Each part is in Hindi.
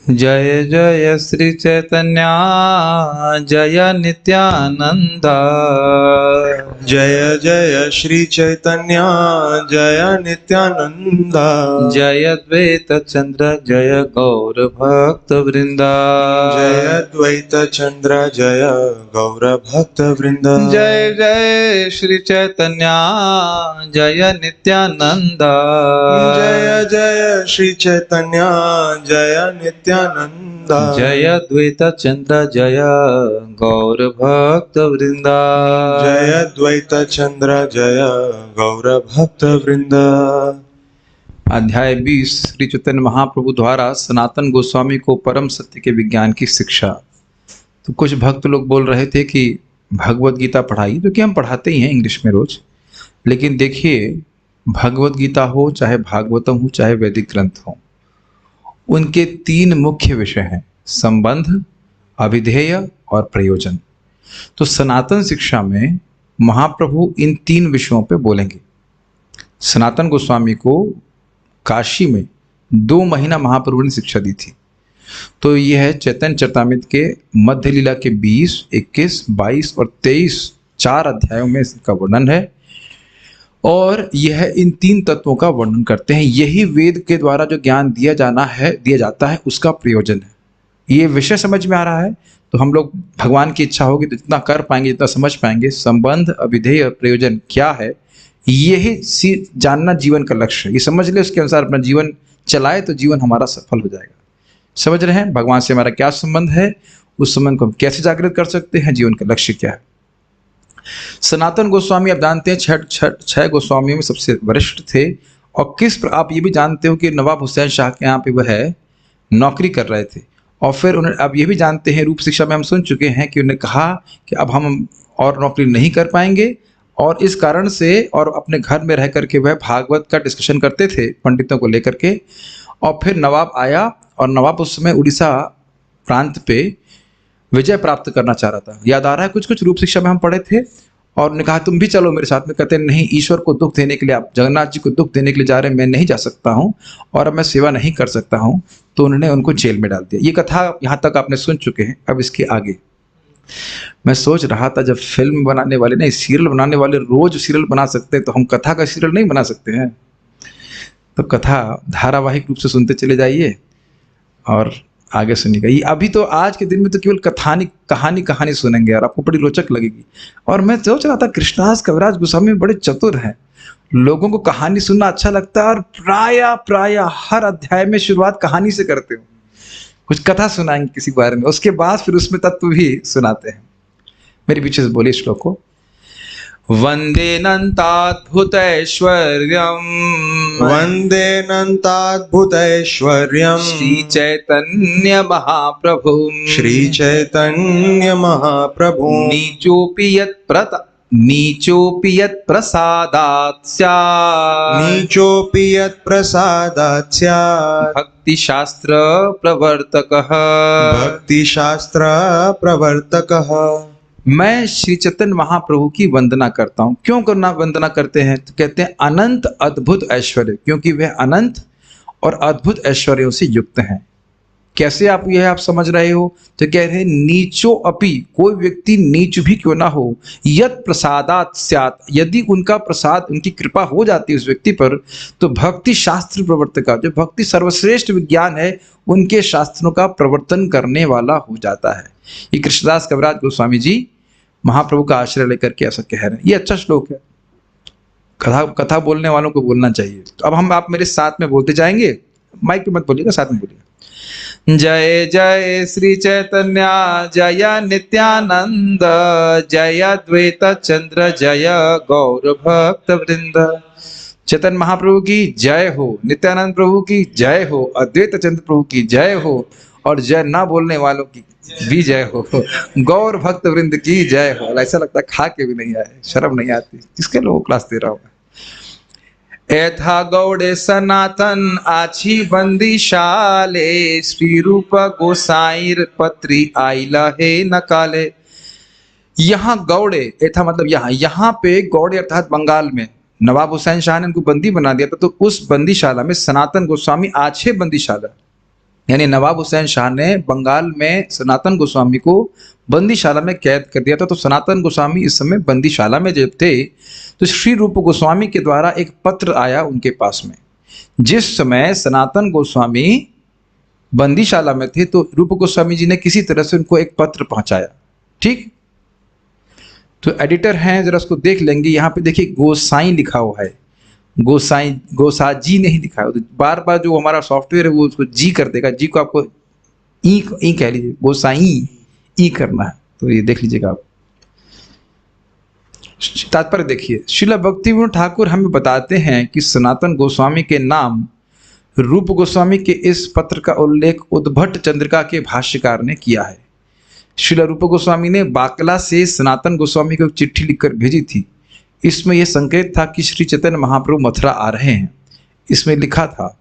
जय जय श्री चैतन्य जय नित्यानंद। जय जय श्री चैतन्य जय नित्यानंद। जय द्वैत चंद्र जय गौर भक्त वृंदा। जय द्वैत चंद्र जय गौर भक्त वृंद। जय जय श्री चैतन्य जय नित्यानंद। जय जय श्री चैतन्य जय नित्यानंद। जय द्वैत चंद्र जय गौर भक्त वृंदा। जय द्वैत चंद्र जय गौर भक्त वृंद। अध्याय 20 श्री चैतन्य महाप्रभु द्वारा सनातन गोस्वामी को परम सत्य के विज्ञान की शिक्षा। तो कुछ भक्त लोग बोल रहे थे कि भगवत गीता पढ़ाई, जो कि हम पढ़ाते ही हैं इंग्लिश में रोज। लेकिन देखिए, भगवत गीता हो, चाहे भागवतम हो, चाहे वैदिक ग्रंथ हो, उनके 3 मुख्य विषय हैं: संबंध, अभिधेय और प्रयोजन। तो सनातन शिक्षा में महाप्रभु इन 3 विषयों पे बोलेंगे। सनातन गोस्वामी को काशी में 2 महीना महाप्रभु ने शिक्षा दी थी। तो यह है चैतन्य चरितामृत के मध्य लीला के 20, 21, 22 और 23 4 अध्यायों में इसका वर्णन है। और यह इन 3 तत्वों का वर्णन करते हैं। यही वेद के द्वारा जो ज्ञान दिया जाता है उसका प्रयोजन है। ये विषय समझ में आ रहा है तो हम लोग, भगवान की इच्छा होगी तो जितना कर पाएंगे, जितना समझ पाएंगे, संबंध, अभिधेय, प्रयोजन क्या है, यही जानना जीवन का लक्ष्य है। ये समझ ले, उसके अनुसार अपना जीवन चलाए तो जीवन हमारा सफल हो जाएगा। समझ रहे हैं भगवान से हमारा क्या संबंध है, उस संबंध को हम कैसे जागृत कर सकते हैं, जीवन का लक्ष्य क्या है। सनातन गोस्वामी आप जानते हैं 6 गोस्वामियों में सबसे वरिष्ठ थे। और आप ये भी जानते हो कि नवाब हुसैन शाह के यहाँ पे वह नौकरी कर रहे थे। और फिर उन्हें आप ये भी जानते हैं, रूप शिक्षा में हम सुन चुके हैं कि उन्होंने कहा कि अब हम और नौकरी नहीं कर पाएंगे, और इस कारण से, और अपने घर में रह करके वह भागवत का डिस्कशन करते थे पंडितों को लेकर के। और फिर नवाब आया, और नवाब उस समय उड़ीसा प्रांत पे विजय प्राप्त करना चाह रहा था। याद आ रहा है कुछ रूप शिक्षा में हम पढ़े थे। और उन्होंने कहा तुम भी चलो मेरे साथ में। कहते नहीं, ईश्वर को दुख देने के लिए, आप जगन्नाथ जी को दुख देने के लिए जा रहे हैं, मैं नहीं जा सकता हूँ और अब मैं सेवा नहीं कर सकता हूँ। तो उन्होंने उनको जेल में डाल दिया। ये कथा यहाँ तक आपने सुन चुके हैं। अब इसके आगे मैं सोच रहा था, जब फिल्म बनाने वाले नहीं, सीरियल बनाने वाले रोज सीरियल बना सकते हैं, तो हम कथा का सीरियल नहीं बना सकते हैं? तो कथा धारावाहिक रूप से सुनते चले जाइए और आगे सुनिएगा। ये अभी तो आज के दिन में तो केवल कहानी सुनेंगे और आपको बड़ी रोचक लगेगी। और मैं सोच रहा था, कृष्णदास कविराज गोस्वामी बड़े चतुर हैं। लोगों को कहानी सुनना अच्छा लगता है, और प्राय हर अध्याय में शुरुआत कहानी से करते हो। कुछ कथा सुनाएंगे किसी बारे में, उसके बाद फिर उसमें तत्व भी सुनाते हैं। मेरे पीछे से बोलिए श्लोक को। वंदेनन्ताद्भुतैश्वर्यम् वंदेनन्ताद्भुतैश्वर्यम् श्री चैतन्य महाप्रभुम् श्री चैतन्य महाप्रभु नीचोपि यत् प्रसादात् स्यात् भक्तिशास्त्र प्रवर्तकः। मैं श्री चैतन्य महाप्रभु की वंदना करता हूँ। क्यों वंदना करते हैं? तो कहते हैं अनंत अद्भुत ऐश्वर्य, क्योंकि वह अनंत और अद्भुत ऐश्वर्यों से युक्त हैं। कैसे आप समझ रहे हो? तो कह रहे हैं नीचो अपि, कोई व्यक्ति नीच भी क्यों ना हो, यत् प्रसादात् स्यात्, यदि उनका प्रसाद, उनकी कृपा हो जाती है उस व्यक्ति पर, तो भक्ति शास्त्र प्रवर्तक, जो भक्ति सर्वश्रेष्ठ विज्ञान है, उनके शास्त्रों का प्रवर्तन करने वाला हो जाता है। ये कृष्णदास कविराज गोस्वामी जी महाप्रभु का आश्रय लेकर के ऐसा कह रहे हैं। ये अच्छा श्लोक है। कथा बोलने वालों को बोलना चाहिए। तो अब आप मेरे साथ में बोलते जाएंगे, माइक पे मत बोलिएगा, साथ में बोलिएगा। जय जय श्री चैतन्य जय नित्यानंद, जय द्वैत चंद्र जय गौर भक्त वृंद। चैतन्य महाप्रभु की जय हो, नित्यानंद प्रभु की जय हो, अद्वैत चंद्र प्रभु की जय हो, और जय ना बोलने वालों की भी जय हो, गौर भक्त वृंद की जय हो। ऐसा लगता है खा के भी नहीं आए, शर्म नहीं आती। किसके लोगों क्लास दे रहा हूँ? एथा गौड़े सनातन आछी बंदीशाले, श्री रूप गोसाईर पत्री आइला है नकाले। यहाँ गौड़े, एथा मतलब यहाँ पे गौड़े अर्थात बंगाल में नवाब हुसैन शाह ने उनको बंदी बना दिया था। तो उस बंदीशाला में सनातन गोस्वामी आछे बंदीशाला, यानी नवाब हुसैन शाह ने बंगाल में सनातन गोस्वामी को बंदीशाला में कैद कर दिया था। तो सनातन गोस्वामी इस समय बंदीशाला में जब थे तो श्री रूप गोस्वामी के द्वारा एक पत्र आया उनके पास में। जिस समय सनातन गोस्वामी बंदीशाला में थे तो रूप गोस्वामी जी ने किसी तरह से उनको एक पत्र पहुंचाया। ठीक, तो एडिटर हैं, जरा उसको देख लेंगे। यहाँ पे देखिए गोसाई लिखा हुआ है, गोसाई, गोसाजी नहीं लिखा है। तो बार बार जो हमारा सॉफ्टवेयर है वो उसको जी कर देगा। जी को आपको ई कह लीजिए, गोसाई ई करना है। तो ये देख लीजिएगा आप। तात्पर्य देखिए, श्रील भक्तिविनोद ठाकुर हमें बताते हैं कि सनातन गोस्वामी के नाम रूप गोस्वामी के इस पत्र का उल्लेख उद्भट चंद्रिका के भाष्यकार ने किया है। श्रील रूप गोस्वामी ने बाकला से सनातन गोस्वामी को एक चिट्ठी लिखकर भेजी थी। इसमें यह संकेत था कि श्री चैतन्य महाप्रभु मथुरा आ रहे हैं। इसमें लिखा था,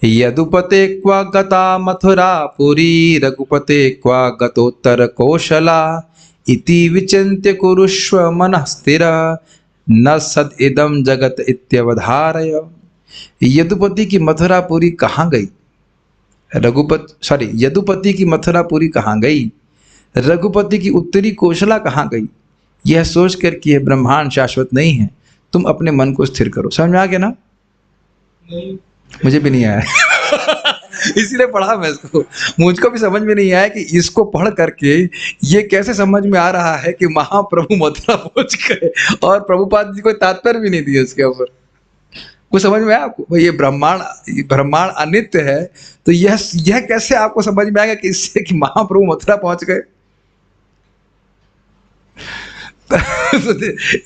यदुपते क्वा गता मथुरा पुरी रघुपते क्वा गतोत्तर कौशला इति विचिन्त्य कुरुष्व मनः स्थिर न सद इदम जगत इत्यवधारय। यदुपति की मथुरापुरी कहाँ गई, यदुपति की मथुरापुरी कहाँ गई, रघुपति की उत्तरी कौशला कहाँ गई, यह सोच कर कि यह ब्रह्मांड शाश्वत नहीं है, तुम अपने मन को स्थिर करो। समझ में आ गया ना? नहीं, मुझे भी नहीं आया इसीलिए पढ़ा मैं इसको। मुझको भी समझ में नहीं आया कि इसको पढ़ करके ये कैसे समझ में आ रहा है कि महाप्रभु मथुरा पहुंच गए और प्रभुपाद जी को तात्पर्य भी नहीं दिए उसके ऊपर। कुछ समझ में आया आपको? ये ब्रह्मांड अनित्य है, तो यह कैसे आपको समझ में आएगा कि इससे कि महाप्रभु मथुरा पहुंच गए?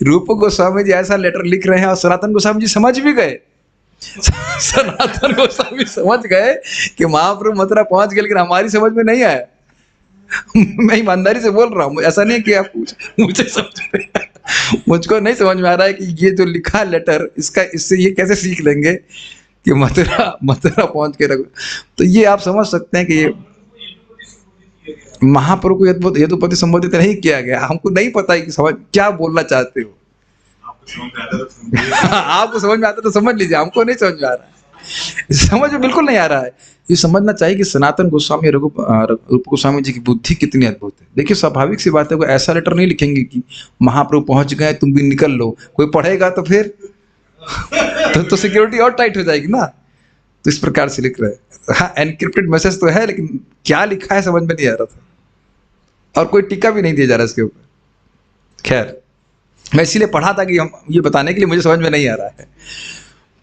रूप गोस्वामी जी ऐसा लेटर लिख रहे हैं और सनातन गोस्वामी जी समझ भी गए। सनातन गोस्वामी समझ गए कि महाप्रभु मथुरा पहुंच गए, लेकिन हमारी समझ में नहीं आया। मैं ईमानदारी से बोल रहा हूँ, ऐसा नहीं कि आप मुझे समझ में, मुझको नहीं समझ में आ रहा है कि ये जो लिखा लेटर, इससे ये कैसे सीख लेंगे कि मथुरा पहुंच के रखो। तो ये आप समझ सकते हैं कि ये महाप्रभु को यदुपति संबोधित नहीं किया गया। हमको नहीं पता है कि समझ क्या बोलना चाहते हो। आपको समझ में आता तो समझ लीजिए, हमको नहीं समझ में आ रहा है, समझ में बिल्कुल नहीं आ रहा है। ये समझना चाहिए कि सनातन गोस्वामी रूप गोस्वामी जी की बुद्धि कितनी अद्भुत है। देखिए, स्वाभाविक सी बात है, कोई ऐसा लेटर नहीं लिखेंगे कि महाप्रभु पहुंच गए तुम भी निकल लो। कोई पढ़ेगा तो फिर तो सिक्योरिटी और टाइट हो जाएगी ना। तो इस प्रकार से लिख रहे हैं। हाँ, एनक्रिप्टेड मैसेज तो है, लेकिन क्या लिखा है समझ में नहीं आ रहा था, और कोई टीका भी नहीं दिया जा रहा इसके ऊपर। खैर, मैं इसीलिए पढ़ा था कि हम ये बताने के लिए मुझे समझ में नहीं आ रहा है।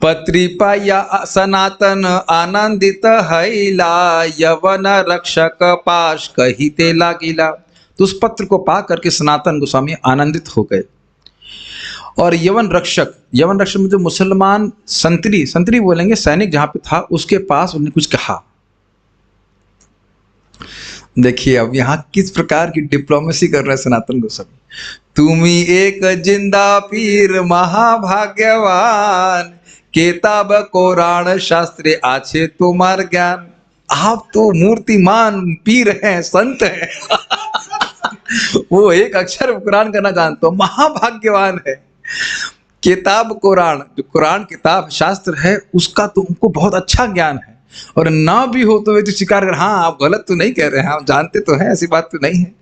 पत्रिपाया सनातन आनंदित हैला यवन रक्षक पाश कहिते लागिला। तो उस पत्र को पा करके सनातन गोस्वामी आनंदित हो गए। और यवन रक्षक में जो मुसलमान संतरी बोलेंगे, सैनिक जहां पे था, उसके पास उन्हें कुछ कहा। देखिए अब यहाँ किस प्रकार की डिप्लोमेसी कर रहे हैं सनातन गोस्वामी। तुम्ही एक जिंदा पीर महाभाग्यवान, केताब कोराण शास्त्रे आछे तुम्हार ज्ञान। आप तो मूर्तिमान पीर हैं, संत हैं वो एक अक्षर कुरान करना जानते हो, महाभाग्यवान है। किताब कुरान, जो कुरान किताब शास्त्र है, उसका तो उनको बहुत अच्छा ज्ञान है। और ना भी हो तो वे तो स्वीकार कर, हाँ आप गलत तो नहीं कह रहे हैं, आप जानते तो हैं, ऐसी बात तो नहीं है।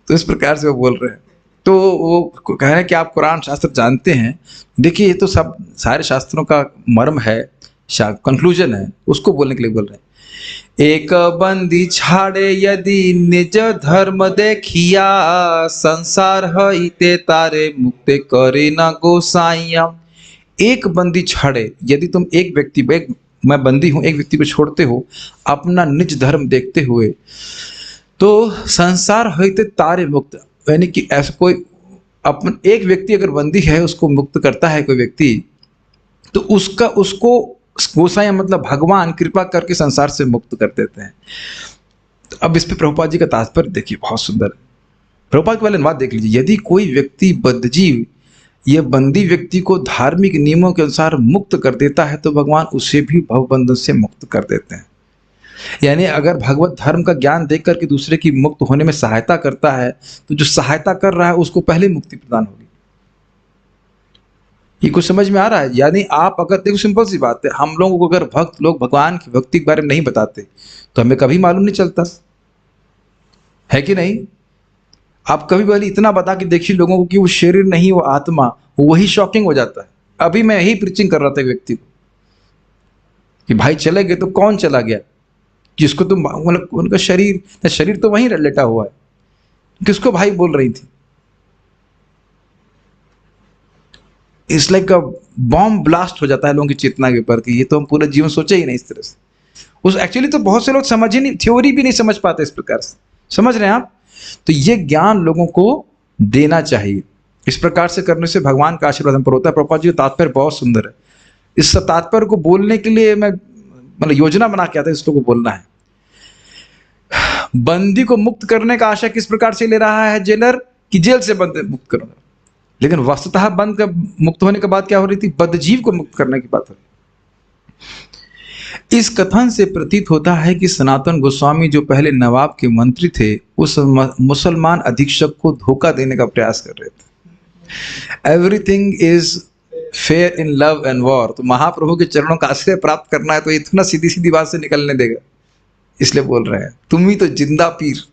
तो इस प्रकार से वो बोल रहे हैं। तो वो कह रहे हैं कि आप कुरान शास्त्र जानते हैं। देखिए, ये तो सब सारे शास्त्रों का मर्म है, कंक्लूजन है, उसको बोलने के लिए बोल रहे हैं। एक बंदी छाड़े यदि निज धर्म देखिया, संसार हईते तारे मुक्ते करे न गोसाइया। एक बंदी छाड़े, यदि तुम एक व्यक्ति, मैं बंदी हूं, एक व्यक्ति को छोड़ते हो अपना निज धर्म देखते हुए, तो संसार हईते तारे मुक्त, यानी कि ऐसा कोई एक व्यक्ति अगर बंदी है, उसको मुक्त करता है कोई व्यक्ति, तो उसको गोसाई मतलब भगवान कृपा करके संसार से मुक्त कर देते हैं। तो अब इस पे प्रभुपाद जी का तात्पर्य देखिए, बहुत सुंदर। प्रभुपाद के वाले बात देख लीजिए। यदि कोई व्यक्ति बद्धजीव या बंदी व्यक्ति को धार्मिक नियमों के अनुसार मुक्त कर देता है, तो भगवान उसे भी भवबंधन से मुक्त कर देते हैं। यानी अगर भगवत धर्म का ज्ञान देख करके दूसरे की मुक्त होने में सहायता करता है, तो जो सहायता कर रहा है उसको पहले मुक्ति प्रदान होगी। ये कुछ समझ में आ रहा है? यानी आप अगर, देखो सिंपल सी बात है, हम लोगों को अगर भक्त लोग भगवान की भक्ति के बारे में नहीं बताते तो हमें कभी मालूम नहीं चलता, है कि नहीं? आप कभी भले इतना बता के देखिए लोगों को कि वो शरीर नहीं, वो आत्मा, वही शॉकिंग हो जाता है। अभी मैं यही प्रीचिंग कर रहा था एक व्यक्ति को कि भाई चले गए तो कौन चला गया, जिसको तुम मतलब उनका शरीर, शरीर तो वहीं लेटा हुआ है, किसको भाई बोल रही थी? It's like a bomb blast हो जाता है लोगों की चेतना के ऊपर कि ये तो हम पूरा जीवन सोचे ही नहीं इस तरह से। उस एक्चुअली तो बहुत से लोग समझ ही नहीं, थ्योरी भी नहीं समझ पाते इस प्रकार से, समझ रहे हैं आप? तो ये ज्ञान लोगों को देना चाहिए। इस प्रकार से करने से भगवान का आशीर्वाद हम पर होता है। प्रभुपाद जी का तात्पर्य बहुत सुंदर है। इस तात्पर्य को बोलने के लिए मैं मतलब योजना बना के आता इसको को बोलना है। बंदी को मुक्त करने का आशा किस प्रकार से ले रहा है जेलर कि जेल से बंद मुक्त करूंगा, लेकिन वस्तुतः बंद का मुक्त होने के बाद क्या हो रही थी? बद्धजीव को मुक्त करने की बात हो रही। इस कथन से प्रतीत होता है कि सनातन गोस्वामी जो पहले नवाब के मंत्री थे, उस मुसलमान अधीक्षक को धोखा देने का प्रयास कर रहे थे। Everything is fair in love and war. तो महाप्रभु के चरणों का आश्रय प्राप्त करना है तो इतना सीधी सीधी बात से निकलने देगा, इसलिए बोल रहे हैं तुम ही तो जिंदा पीर।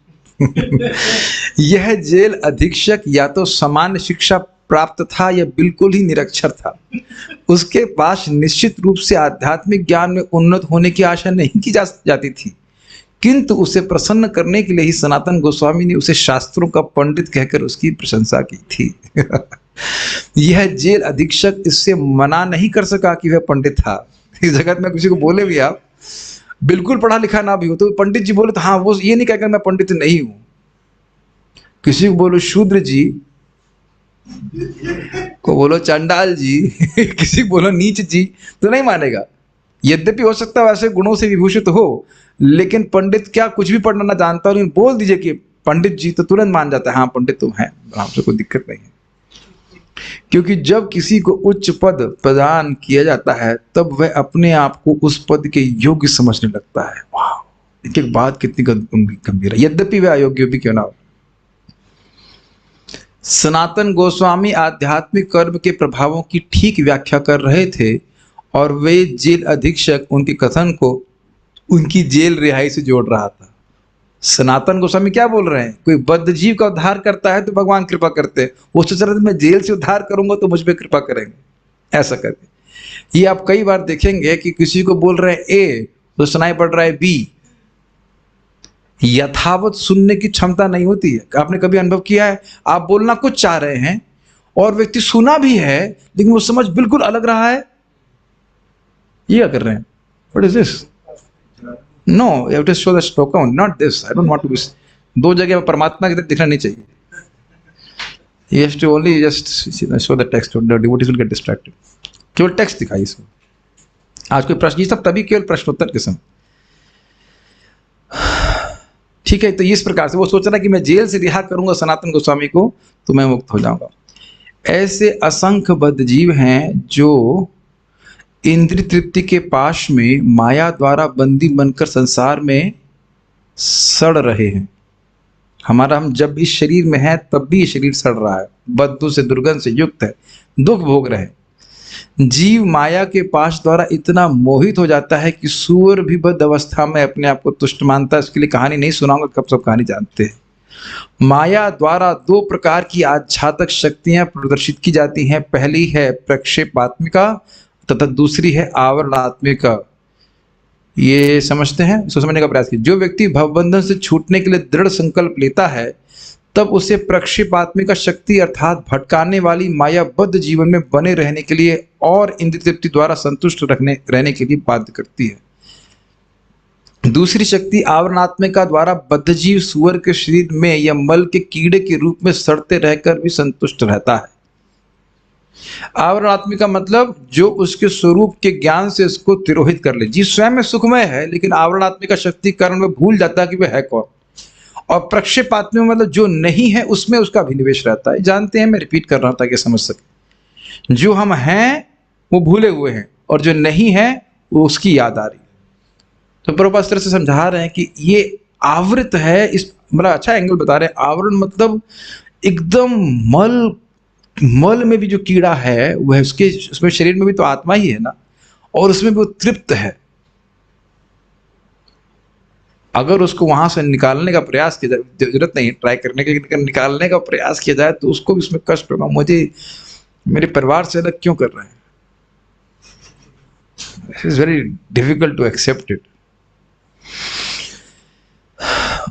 यह जेल अधीक्षक या तो सामान्य शिक्षा प्राप्त था या बिल्कुल ही निरक्षर था। उसके पास निश्चित रूप से आध्यात्मिक ज्ञान में उन्नत होने की आशा नहीं की जाती थी, किंतु उसे प्रसन्न करने के लिए ही सनातन गोस्वामी ने उसे शास्त्रों का पंडित कहकर उसकी प्रशंसा की थी। यह जेल अधीक्षक इससे मना नहीं कर सका कि वह पंडित था। इस जगत में किसी को बोले भी आप बिल्कुल पढ़ा लिखा ना भी हो तो पंडित जी बोले तो हाँ, वो ये नहीं कहकर मैं पंडित नहीं हूं। किसी को बोलो शूद्र जी, को बोलो चंडाल जी, किसी को बोलो नीच जी, तो नहीं मानेगा। यद्यपि हो सकता है वैसे गुणों से विभूषित हो, लेकिन पंडित क्या कुछ भी पढ़ना ना जानता हो, लेकिन बोल दीजिए कि पंडित जी तो तुरंत मान जाता है हाँ पंडित तुम है, हमसे कोई दिक्कत नहीं है। क्योंकि जब किसी को उच्च पद प्रदान किया जाता है तब वह अपने आप को उस पद के योग्य समझने लगता है। वाह, एक बात कितनी गंभीर है, यद्यपि वह अयोग्य भी क्यों ना हो। सनातन गोस्वामी आध्यात्मिक कर्म के प्रभावों की ठीक व्याख्या कर रहे थे और वे जेल अधीक्षक उनके कथन को उनकी जेल रिहाई से जोड़ रहा था। सनातन गोस्वामी क्या बोल रहे हैं? कोई बद्ध जीव का उद्धार करता है तो भगवान कृपा करते हैं, वो सोच रहे थे मैं जेल से उद्धार करूंगा तो मुझ पर कृपा करेंगे, ऐसा करके। ये आप कई बार देखेंगे कि किसी को बोल रहे हैं ए तो सुनाई पड़ रहा है बी। यथावत सुनने की क्षमता नहीं होती है। आपने कभी अनुभव किया है आप बोलना कुछ चाह रहे हैं और व्यक्ति सुना भी है लेकिन वो समझ बिल्कुल अलग रहा है? ये क्या कर रहे हैं? What is this? No, you have to show the shloka, not this. I don't want to be दो जगह में परमात्मा की तरफ दिखना नहीं चाहिए। He has to only just show the text, the devotees will get distracted. केवल टेक्स्ट दिखाई इसमें। आज कोई प्रश्न, ये सब तभी केवल प्रश्नोत्तर के समय, ठीक है? तो इस प्रकार से वो सोच रहा है कि मैं जेल से रिहा करूंगा सनातन गोस्वामी को तो मैं मुक्त हो जाऊंगा। ऐसे असंख्य बद्ध जीव हैं जो इंद्रिय तृप्ति के पाश में माया द्वारा बंदी बनकर संसार में सड़ रहे हैं। हम जब भी शरीर में है तब भी शरीर सड़ रहा है, बद्दू से दुर्गंध से युक्त है, दुख भोग रहे। जीव माया के पाश द्वारा इतना मोहित हो जाता है कि सूअर भी बद्ध अवस्था में अपने आप को तुष्ट मानता है। इसके लिए कहानी नहीं सुनाऊंगा, कब सब कहानी जानते हैं। माया द्वारा दो प्रकार की आध्यात्मिक शक्तियां प्रदर्शित की जाती हैं। पहली है प्रक्षेपात्मिका तथा दूसरी है आवरणात्मिका। ये समझते हैं, इसको समझने का प्रयास कीजिए। जो व्यक्ति भवबंधन से छूटने के लिए दृढ़ संकल्प लेता है तब उसे प्रक्षेपात्मिका शक्ति अर्थात भटकाने वाली मायाबद्ध जीवन में बने रहने के लिए और इंद्रिय तृप्ति द्वारा संतुष्ट रहने के लिए बाध्य करती है। दूसरी शक्ति आवरणात्मिका द्वारा बद्धजीव सुअर के शरीर में या मल के कीड़े के रूप में सड़ते रहकर भी संतुष्ट रहता है। आवरणात्मिका मतलब जो उसके स्वरूप के ज्ञान से उसको तिरोहित कर ले। जीव स्वयं में सुखमय है लेकिन आवरणात्मिका शक्ति कारण वह भूल जाता है कि वह है कौन। और प्रक्षेपात्मिका मतलब जो नहीं है उसमें उसका अभिनिवेश रहता है। जानते हैं, मैं रिपीट कर रहा हूं ताकि समझ सके। जो हम हैं वो भूले हुए हैं और जो नहीं है वो उसकी याद आ रही है। तो प्रभुपाद इस तरह से समझा रहे हैं कि ये आवृत है, इस मतलब अच्छा एंगल बता रहे हैं। आवरण मतलब एकदम मल मल में भी जो कीड़ा है वह उसमें शरीर में भी तो आत्मा ही है ना, और उसमें भी वो तृप्त है। अगर उसको वहां से निकालने का प्रयास किया जाए, जरूरत नहीं ट्राई करने के, लेकिन निकालने का प्रयास किया जाए तो उसको भी उसमें कष्ट होगा। मुझे मेरे परिवार से अलग क्यों कर रहे हैं? It is very difficult to accept it.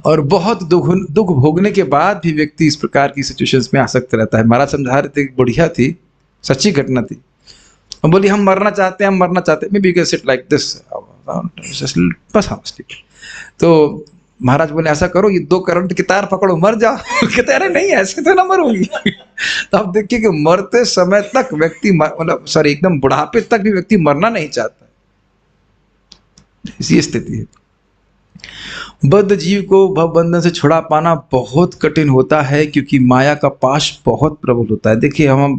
और बहुत दुख भोगने के बाद भी व्यक्ति इस प्रकार की सिचुएशंस में आसक्त रहता है। महाराज समझा रहे थे, बढ़िया थी, सच्ची घटना थी। और बोली हम मरना चाहते हैं, हम मरना चाहते हैं, may be can sit like this, बस हाँ ठीक है। तो महाराज बोले ऐसा करो, ये 2 करंट की तार पकड़ो, मर जाओ। कहते अरे नहीं ऐसे तो ना मरूंगी। तो आप देखिए कि मरते समय तक व्यक्ति, मतलब सॉरी, एकदम बुढ़ापे तक भी व्यक्ति मरना नहीं चाहता। इसी स्थिति है। बद्ध जीव को भव बंधन से छुड़ा पाना बहुत कठिन होता है, क्योंकि माया का पाश बहुत प्रबल होता है। देखिए हम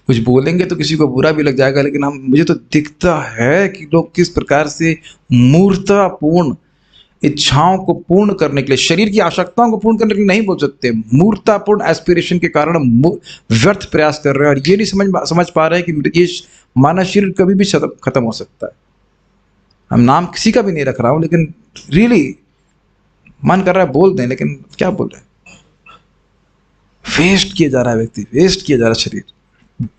कुछ बोलेंगे तो किसी को बुरा भी लग जाएगा, लेकिन मुझे तो दिखता है कि लोग किस प्रकार से मूर्खतापूर्ण इच्छाओं को पूर्ण करने के लिए, शरीर की आवश्यकताओं को पूर्ण करने के लिए नहीं बोल सकते, मूर्खतापूर्ण एस्पिरेशन के कारण व्यर्थ प्रयास कर रहे हैं, और ये नहीं समझ पा रहे हैं कि ये मानव शरीर कभी भी खत्म हो सकता है। हम नाम किसी का भी नहीं रख रहा हूं, लेकिन रियली मन कर रहा है बोल दें, लेकिन क्या बोल रहे हैं? वेस्ट किया जा रहा है व्यक्ति, वेस्ट किया जा रहा है शरीर,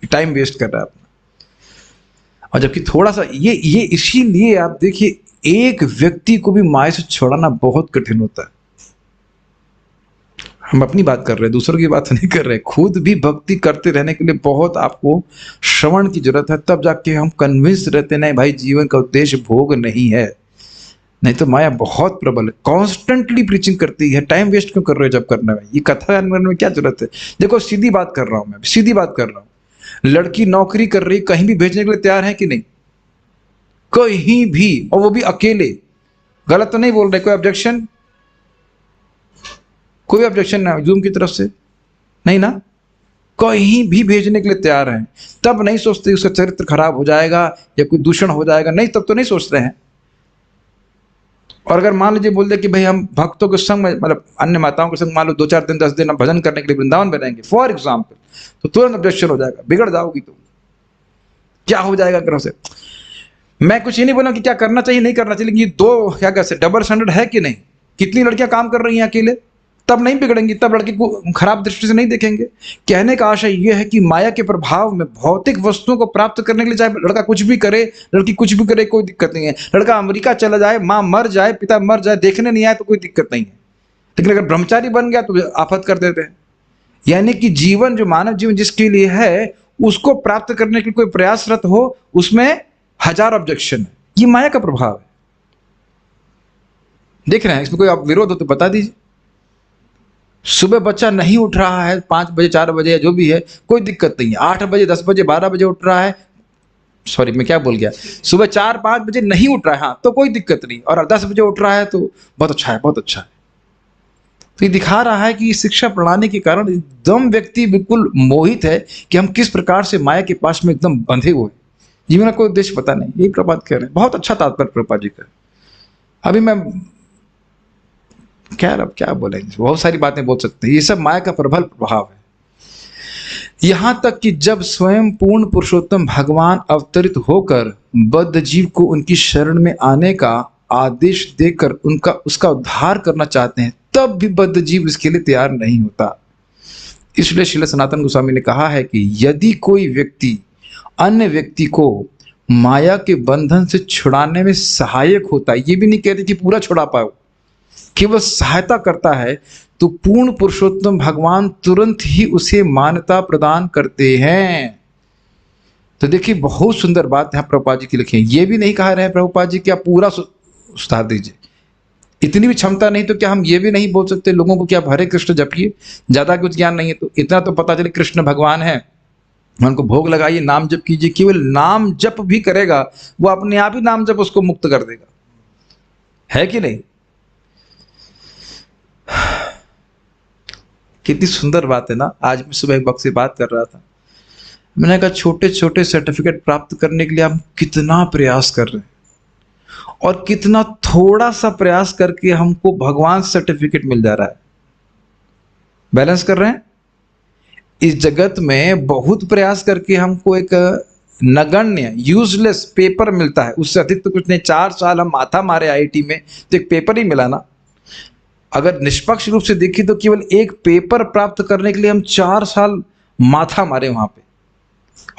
टाइम वेस्ट कर रहा है अपना। और जबकि थोड़ा सा ये इसीलिए आप देखिए, एक व्यक्ति को भी माया से छुड़ाना बहुत कठिन होता है। हम अपनी बात कर रहे हैं, दूसरों की बात नहीं कर रहे। खुद भी भक्ति करते रहने के लिए बहुत आपको श्रवण की जरूरत है, तब जाके हम कन्विंस रहते नहीं भाई जीवन का उद्देश्य भोग नहीं है। नहीं तो माया बहुत प्रबल है, कॉन्स्टेंटली प्रीचिंग करती है। टाइम वेस्ट क्यों कर रहे हो जब करने में? ये कथा करने में क्या जरूरत है? देखो सीधी बात कर रहा हूं मैं, सीधी बात कर रहा हूं। लड़की नौकरी कर रही, कहीं भी भेजने के लिए तैयार है कि नहीं? कहीं भी, और वो भी अकेले। गलत तो नहीं बोल रहे? कोई ऑब्जेक्शन? कोई ऑब्जेक्शन ना जूम की तरफ से? नहीं ना? कहीं भी भेजने के लिए तैयार हैं। तब नहीं सोचते उसका चरित्र खराब हो जाएगा या कोई दूषण हो जाएगा, नहीं तब तो नहीं सोच रहे हैं। और अगर मान लीजिए बोल दे कि भाई हम भक्तों के संग में, मतलब अन्य माताओं के संग मान लो 2-4 दिन 10 दिन हम भजन करने के लिए वृंदावन में रहेंगे फॉर एग्जाम्पल, तो तुरंत ऑब्जेक्शन हो जाएगा, बिगड़ जाओगी तुम, क्या हो जाएगा ग्रह से। मैं कुछ ये नहीं बोला कि क्या करना चाहिए नहीं करना चाहिए, लेकिन ये 2 क्या कहते हैं डबल स्टैंडर्ड है कि नहीं? कितनी लड़कियां काम कर रही हैं अकेले, तब नहीं बिगड़ेंगी, तब लड़की को खराब दृष्टि से नहीं देखेंगे। कहने का आशय यह है कि माया के प्रभाव में भौतिक वस्तुओं को प्राप्त करने के लिए चाहे लड़का कुछ भी करे, लड़की कुछ भी करे, कोई दिक्कत नहीं है। लड़का अमेरिका चला जाए, माँ मर जाए, पिता मर जाए, देखने नहीं आए तो कोई दिक्कत नहीं है। लेकिन अगर ब्रह्मचारी बन गया तो आफत कर देते हैं। यानी कि जीवन, जो मानव जीवन जिसके लिए है, उसको प्राप्त करने के लिए कोई प्रयासरत हो, उसमें 1000 ऑब्जेक्शन है। ये माया का प्रभाव है। देख रहे हैं, इसमें कोई आप विरोध हो तो बता दीजिए। सुबह बच्चा नहीं उठ रहा है 5 बजे 4 बजे या जो भी है, कोई दिक्कत नहीं है। 8 बजे 10 बजे 12 बजे उठ रहा है, सॉरी मैं क्या बोल गया, सुबह 4-5 बजे नहीं उठ रहा है, हाँ तो कोई दिक्कत नहीं, और 10 बजे उठ रहा है तो बहुत अच्छा है, बहुत अच्छा है। तो ये दिखा रहा है कि शिक्षा प्रणाली के कारण एकदम व्यक्ति बिल्कुल मोहित है कि हम किस प्रकार से माया के पास में एकदम बंधे हुए, जीवन का कोई उद्देश्य पता नहीं। यही प्रभात कह रहे हैं। बहुत अच्छा तात्पर्य प्रभुपाद जी का। अभी मैं खैर अब क्या बोलेंगे, बहुत सारी बातें बोल सकते हैं। ये सब माया का प्रबल प्रभाव है। यहां तक कि जब स्वयं पूर्ण पुरुषोत्तम भगवान अवतरित होकर बद्ध जीव को उनकी शरण में आने का आदेश देकर उसका उद्धार करना चाहते हैं, तब भी बद्ध जीव इसके लिए तैयार नहीं होता। इसलिए श्रील सनातन गोस्वामी ने कहा है कि यदि कोई व्यक्ति अन्य व्यक्ति को माया के बंधन से छुड़ाने में सहायक होता है, ये भी नहीं कहते कि पूरा छुड़ा पाओ, केवल सहायता करता है, तो पूर्ण पुरुषोत्तम भगवान तुरंत ही उसे मान्यता प्रदान करते हैं। तो देखिए बहुत सुंदर बात यहाँ प्रभुपाद जी की लिखी है। ये भी नहीं कहा रहे प्रभुपाद जी कि आप पूरा सुधार दीजिए, इतनी भी क्षमता नहीं तो क्या हम ये भी नहीं बोल सकते लोगों को कि आप हरे कृष्ण जपिए, ज्यादा कुछ ज्ञान नहीं है तो इतना तो पता चले कृष्ण भगवान है, उनको भोग लगाइए, नाम जप कीजिए। केवल नाम जप भी करेगा वो अपने आप ही नाम जप उसको मुक्त कर देगा, है कि नहीं? कितनी सुंदर बात है ना। आज मैं सुबह एक वक्त से बात कर रहा था, मैंने कहा छोटे छोटे सर्टिफिकेट प्राप्त करने के लिए हम कितना प्रयास कर रहे हैं, और कितना थोड़ा सा प्रयास करके हमको भगवान सर्टिफिकेट मिल जा रहा है। बैलेंस कर रहे हैं? इस जगत में बहुत प्रयास करके हमको एक नगण्य यूजलेस पेपर मिलता है, उससे अधिक तो कुछ नहीं। 4 साल हम माथा मारे आईआईटी में तो एक पेपर ही मिला ना। अगर निष्पक्ष रूप से देखिए तो केवल एक पेपर प्राप्त करने के लिए हम 4 साल माथा मारे वहां पे,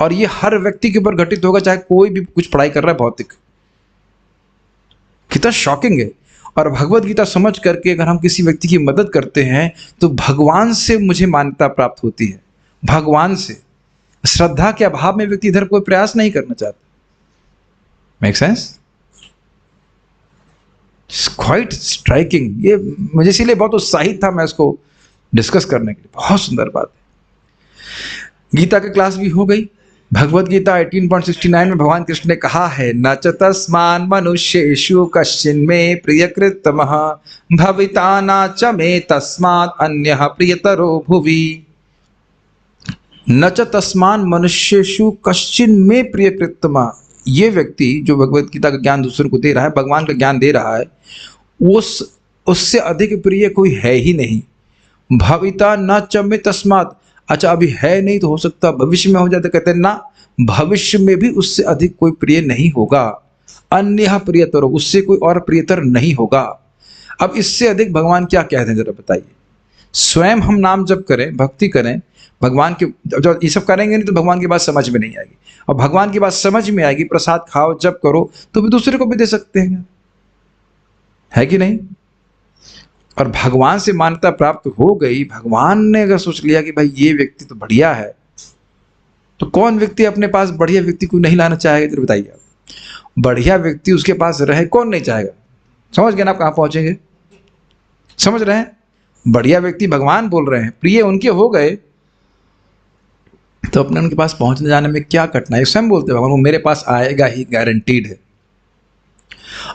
और ये हर व्यक्ति के ऊपर घटित होगा, चाहे कोई भी कुछ पढ़ाई कर रहा है भौतिक। कितना शॉकिंग है। और भगवत गीता समझ करके अगर हम किसी व्यक्ति की मदद करते हैं तो भगवान से मुझे मान्यता प्राप्त होती है, भगवान से। श्रद्धा के अभाव में व्यक्ति इधर कोई प्रयास नहीं करना चाहता। Make sense? Quite striking. ये मुझे इसीलिए बहुत उत्साहित था मैं इसको डिस्कस करने के लिए। बहुत सुंदर बात है। गीता की क्लास भी हो गई। भगवत गीता 18.69 में भगवान कृष्ण ने कहा है, न च तस्मान् मनुष्येषु कश्चिन् मे प्रियकृत्तमः भविता न च मे तस्मात् अन्यः प्रियतरो भुवि। न च तस्मान् मनुष्येषु कश्चिन् मे प्रियकृत्तमः। ये व्यक्ति जो भगवत गीता का ज्ञान दूसरों को दे रहा है, भगवान का ज्ञान दे रहा है, उससे अधिक प्रिय कोई है ही नहीं। भविता न च मे तस्मात्। अच्छा, अभी है नहीं तो हो सकता भविष्य में हो जाए, तो कहते हैं ना, भविष्य में भी उससे अधिक कोई प्रिय नहीं होगा। अन्य प्रियतर, उससे कोई और प्रियतर नहीं होगा। अब इससे अधिक भगवान क्या कहते हैं जरा बताइए। स्वयं हम नाम जप करें, भक्ति करें, भगवान के जब ये सब करेंगे नहीं तो भगवान की बात समझ में नहीं आएगी। और भगवान की बात समझ में आएगी, प्रसाद खाओ, जप करो, तो भी दूसरे को भी दे सकते हैं, है कि नहीं? और भगवान से मान्यता प्राप्त हो गई, भगवान ने अगर सोच लिया कि भाई ये व्यक्ति तो बढ़िया है, तो कौन व्यक्ति अपने पास बढ़िया व्यक्ति को नहीं लाना चाहेगा? तो बताइए आप। बढ़िया व्यक्ति उसके पास रहे, कौन नहीं चाहेगा? समझ गए ना आप कहां पहुंचेंगे? समझ रहे हैं? बढ़िया व्यक्ति भगवान बोल रहे हैं, प्रिय उनके हो गए, तो अपने उनके पास पहुंचने जाने में क्या कठिनाई? स्वयं बोलते भगवान, वो मेरे पास आएगा ही, गारंटीड है।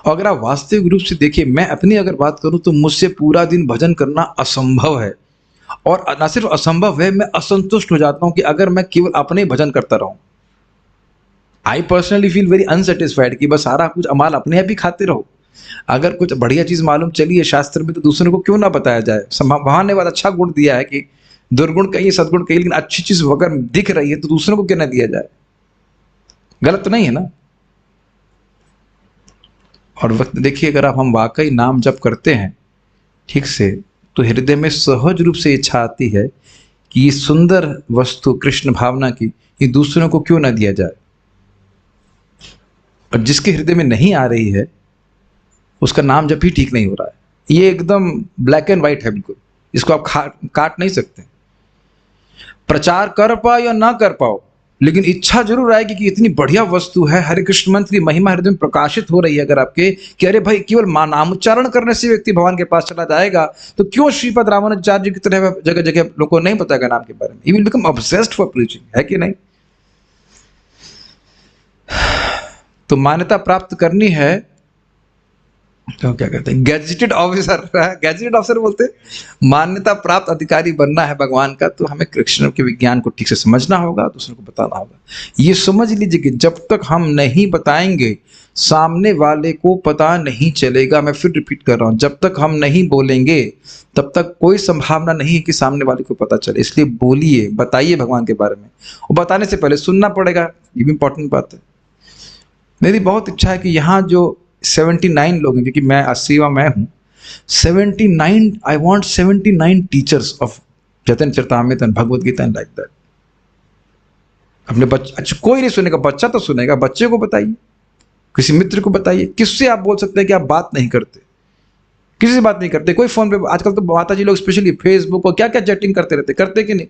अगर आप वास्तविक रूप से देखिए, मैं अपनी अगर बात करूं तो मुझसे पूरा दिन भजन करना असंभव है। और न सिर्फ असंभव है, मैं असंतुष्ट हो जाता हूं कि अगर मैं केवल अपने ही भजन करता रहूं। I personally feel very unsatisfied कि बस सारा कुछ अमाल अपने आप ही खाते रहो। अगर कुछ बढ़िया चीज मालूम चली है शास्त्र में तो दूसरों को क्यों ना बताया जाए। भगवान ने बहुत अच्छा गुण दिया है कि दुर्गुण कहिए सदगुण कहिए, लेकिन अच्छी चीज अगर दिख रही है तो दूसरों को क्यों ना दिया जाए? गलत तो नहीं है ना? और वक्त देखिए, अगर आप हम वाकई नाम जप करते हैं ठीक से, तो हृदय में सहज रूप से इच्छा आती है कि ये सुंदर वस्तु कृष्ण भावना की ये दूसरों को क्यों ना दिया जाए। और जिसके हृदय में नहीं आ रही है उसका नाम जप ही ठीक नहीं हो रहा है। ये एकदम ब्लैक एंड व्हाइट है, बिल्कुल। इसको आप काट नहीं सकते। प्रचार कर पाओ या ना कर पाओ, लेकिन इच्छा जरूर आएगी कि इतनी बढ़िया वस्तु है, हरे कृष्ण मंत्र की महिमा हृदय में प्रकाशित हो रही है अगर आपके, कि अरे भाई केवल नामोच्चारण करने से व्यक्ति भगवान के पास चला जाएगा, तो क्यों श्रीपद रामानुजाचार्य की तरह जगह जगह लोगों को नहीं बताएगा नाम के बारे में? He will become obsessed for preaching, है कि नहीं? तो मान्यता प्राप्त करनी है तो क्या कहते हैं, गैजेटेड ऑफिसर। गैजेटेड ऑफिसर बोलते हैं, मान्यता प्राप्त अधिकारी बनना है भगवान का, तो हमें कृष्ण के विज्ञान को ठीक से समझना होगा, दूसरों को बताना होगा। ये समझ लीजिए कि जब तक हम नहीं बताएंगे सामने वाले को पता नहीं चलेगा। मैं फिर रिपीट कर रहा हूं, जब तक हम नहीं बोलेंगे तब तक कोई संभावना नहीं है कि सामने वाले को पता चले। इसलिए बोलिए, बताइए भगवान के बारे में। और बताने से पहले सुनना पड़ेगा, ये भी इंपॉर्टेंट बात है। मेरी बहुत इच्छा है कि यहाँ जो 79 लोग हैं, क्योंकि मैं 80वां मैं हूँ, 79, I want 79 teachers of Chaitanya Charitamrita and Bhagavad Gita and like that. अपने बच्चे, अच्छा कोई नहीं सुनेगा, बच्चा तो सुनेगा, बच्चे को बताइए, किसी मित्र को बताइए। किससे आप बोल सकते हैं कि आप बात नहीं करते? किसी से बात नहीं करते? कोई फोन पे, आजकल तो माता जी लोग स्पेशली फेसबुक और क्या क्या चैटिंग करते रहते, करते कि नहीं?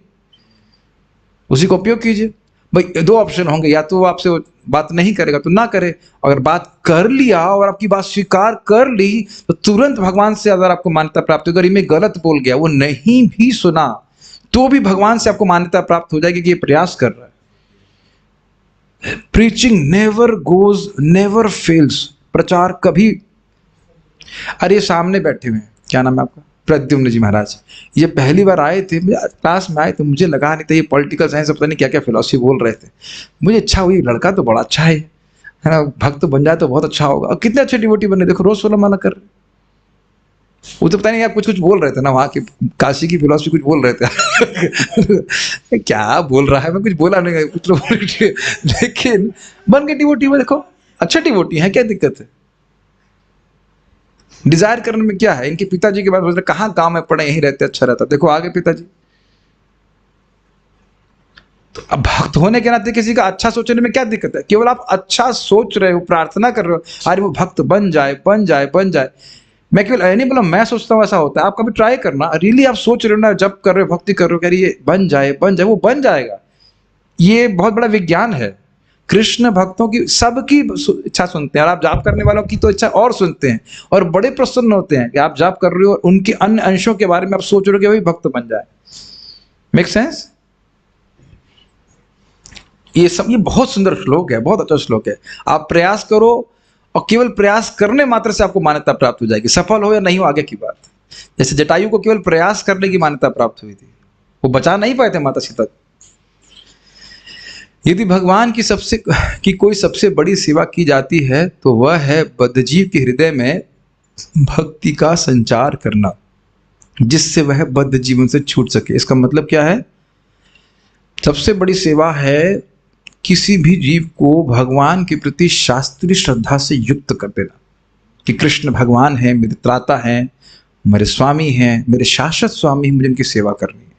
उसी का उपयोग कीजिए। भाई 2 ऑप्शन होंगे, या तो वो आपसे बात नहीं करेगा तो ना करे, अगर बात कर लिया और आपकी बात स्वीकार कर ली तो तुरंत भगवान से अगर आपको मान्यता प्राप्त होगी। अगर मैं गलत बोल गया, वो नहीं भी सुना, तो भी भगवान से आपको मान्यता प्राप्त हो जाएगी कि ये प्रयास कर रहा है। Preaching never goes, never fails. प्रचार कभी, अरे सामने बैठे हुए हैं, क्या नाम है आपका? प्रद्युम्न जी महाराज। ये पहली बार आए थे, क्लास में आए तो मुझे लगा नहीं था ये पॉलिटिकल साइंस पता नहीं क्या क्या फिलॉसफी बोल रहे थे। मुझे इच्छा हुई, लड़का तो बड़ा अच्छा है ना, भक्त बन जाए तो बहुत अच्छा होगा। और कितने अच्छे डिवोटी बने, देखो रोज 16 माला कर रहे। वो तो पता नहीं आप कुछ कुछ बोल रहे थे ना, वहाँ की काशी की फिलोसफी कुछ बोल रहे थे क्या बोल रहा है, मैं कुछ बोला नहीं, कुछ लोग बोल रहे थे। लेकिन बन के डिवोटी में देखो, अच्छा डिवोटी है, क्या दिक्कत है? डिजायर करने में क्या है? इनके पिताजी के बाद बोल रहे कहाँ गाँव में पड़े, यहीं रहते अच्छा रहता। देखो आगे पिताजी। तो अब भक्त होने के नाते किसी का अच्छा सोचने में क्या दिक्कत है? केवल आप अच्छा सोच रहे हो, प्रार्थना कर रहे हो, अरे वो भक्त बन जाए बन जाए बन जाए। मैं केवल नहीं बोला मैं सोचता हूँ ऐसा होता है, आप कभी ट्राई करना, रियली आप सोच रहे हो ना, जब कर रहे हो, भक्ति कर रहे हो, कह रही ये बन जाए बन जाए, वो बन जाएगा। ये बहुत बड़ा विज्ञान है। कृष्ण भक्तों की सबकी इच्छा सुनते हैं, और आप जाप करने वालों की तो इच्छा और सुनते हैं, और बड़े प्रसन्न होते हैं कि आप जाप कर रहे हो और उनके अन्य अंशों के बारे में आप सोच रहे हो कि वही भक्त बन जाए। Make sense? ये बहुत सुंदर श्लोक है, बहुत अच्छा श्लोक है। आप प्रयास करो, और केवल प्रयास करने मात्र से आपको मान्यता प्राप्त हो जाएगी। सफल हो या नहीं हो आगे की बात। जैसे जटायु को केवल प्रयास करने की मान्यता प्राप्त हुई थी, वो बचा नहीं पाए थे माता सीता। यदि भगवान की कोई सबसे बड़ी सेवा की जाती है तो वह है बद्धजीव के हृदय में भक्ति का संचार करना, जिससे वह बद्ध जीवन से छूट सके। इसका मतलब क्या है? सबसे बड़ी सेवा है किसी भी जीव को भगवान के प्रति शास्त्रीय श्रद्धा से युक्त कर देना, कि कृष्ण भगवान है, मेरे त्राता हैं, मेरे स्वामी हैं, मेरे शाश्वत स्वामी, मुझे इनकी सेवा करनी है।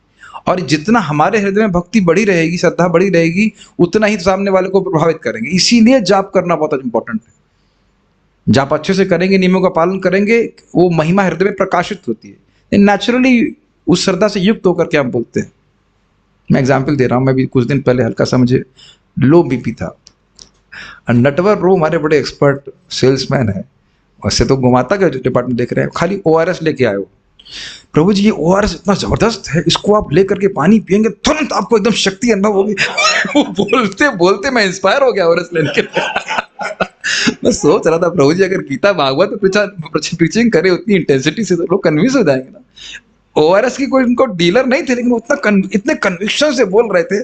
और जितना हमारे हृदय में भक्ति बढ़ी रहेगी, श्रद्धा बढ़ी रहेगी, उतना ही सामने वाले को प्रभावित करेंगे। इसीलिए जाप करना बहुत इंपॉर्टेंट है। जाप अच्छे से करेंगे, नियमों का पालन करेंगे, वो महिमा हृदय में प्रकाशित होती है। नेचुरली उस श्रद्धा से युक्त होकर के आप बोलते हैं। मैं एग्जाम्पल दे रहा हूँ, मैं भी कुछ दिन पहले हल्का सा मुझे लो बीपी था। नटवर रो हमारे बड़े एक्सपर्ट सेल्समैन है, वैसे तो घुमाता का डिपार्टमेंट देख रहे हैं, खाली ORS लेके आए हो। प्रभु जी ये ORS इतना जबरदस्त है, इसको आप लेकर के पानी पियेंगे तुरंत आपको एकदम शक्ति अनुभव होगी। वो बोलते बोलते मैं इंस्पायर हो गया ORS लेने के लिए। मैं सोच रहा था प्रभु जी अगर गीता भागवत प्रीचिंग करे उतनी इंटेंसिटी से तो लोग कन्विंस हो जाएंगे ना। ORS की कोई उनको डीलर नहीं थे, लेकिन उतना इतने कन्विक्शन से बोल रहे थे,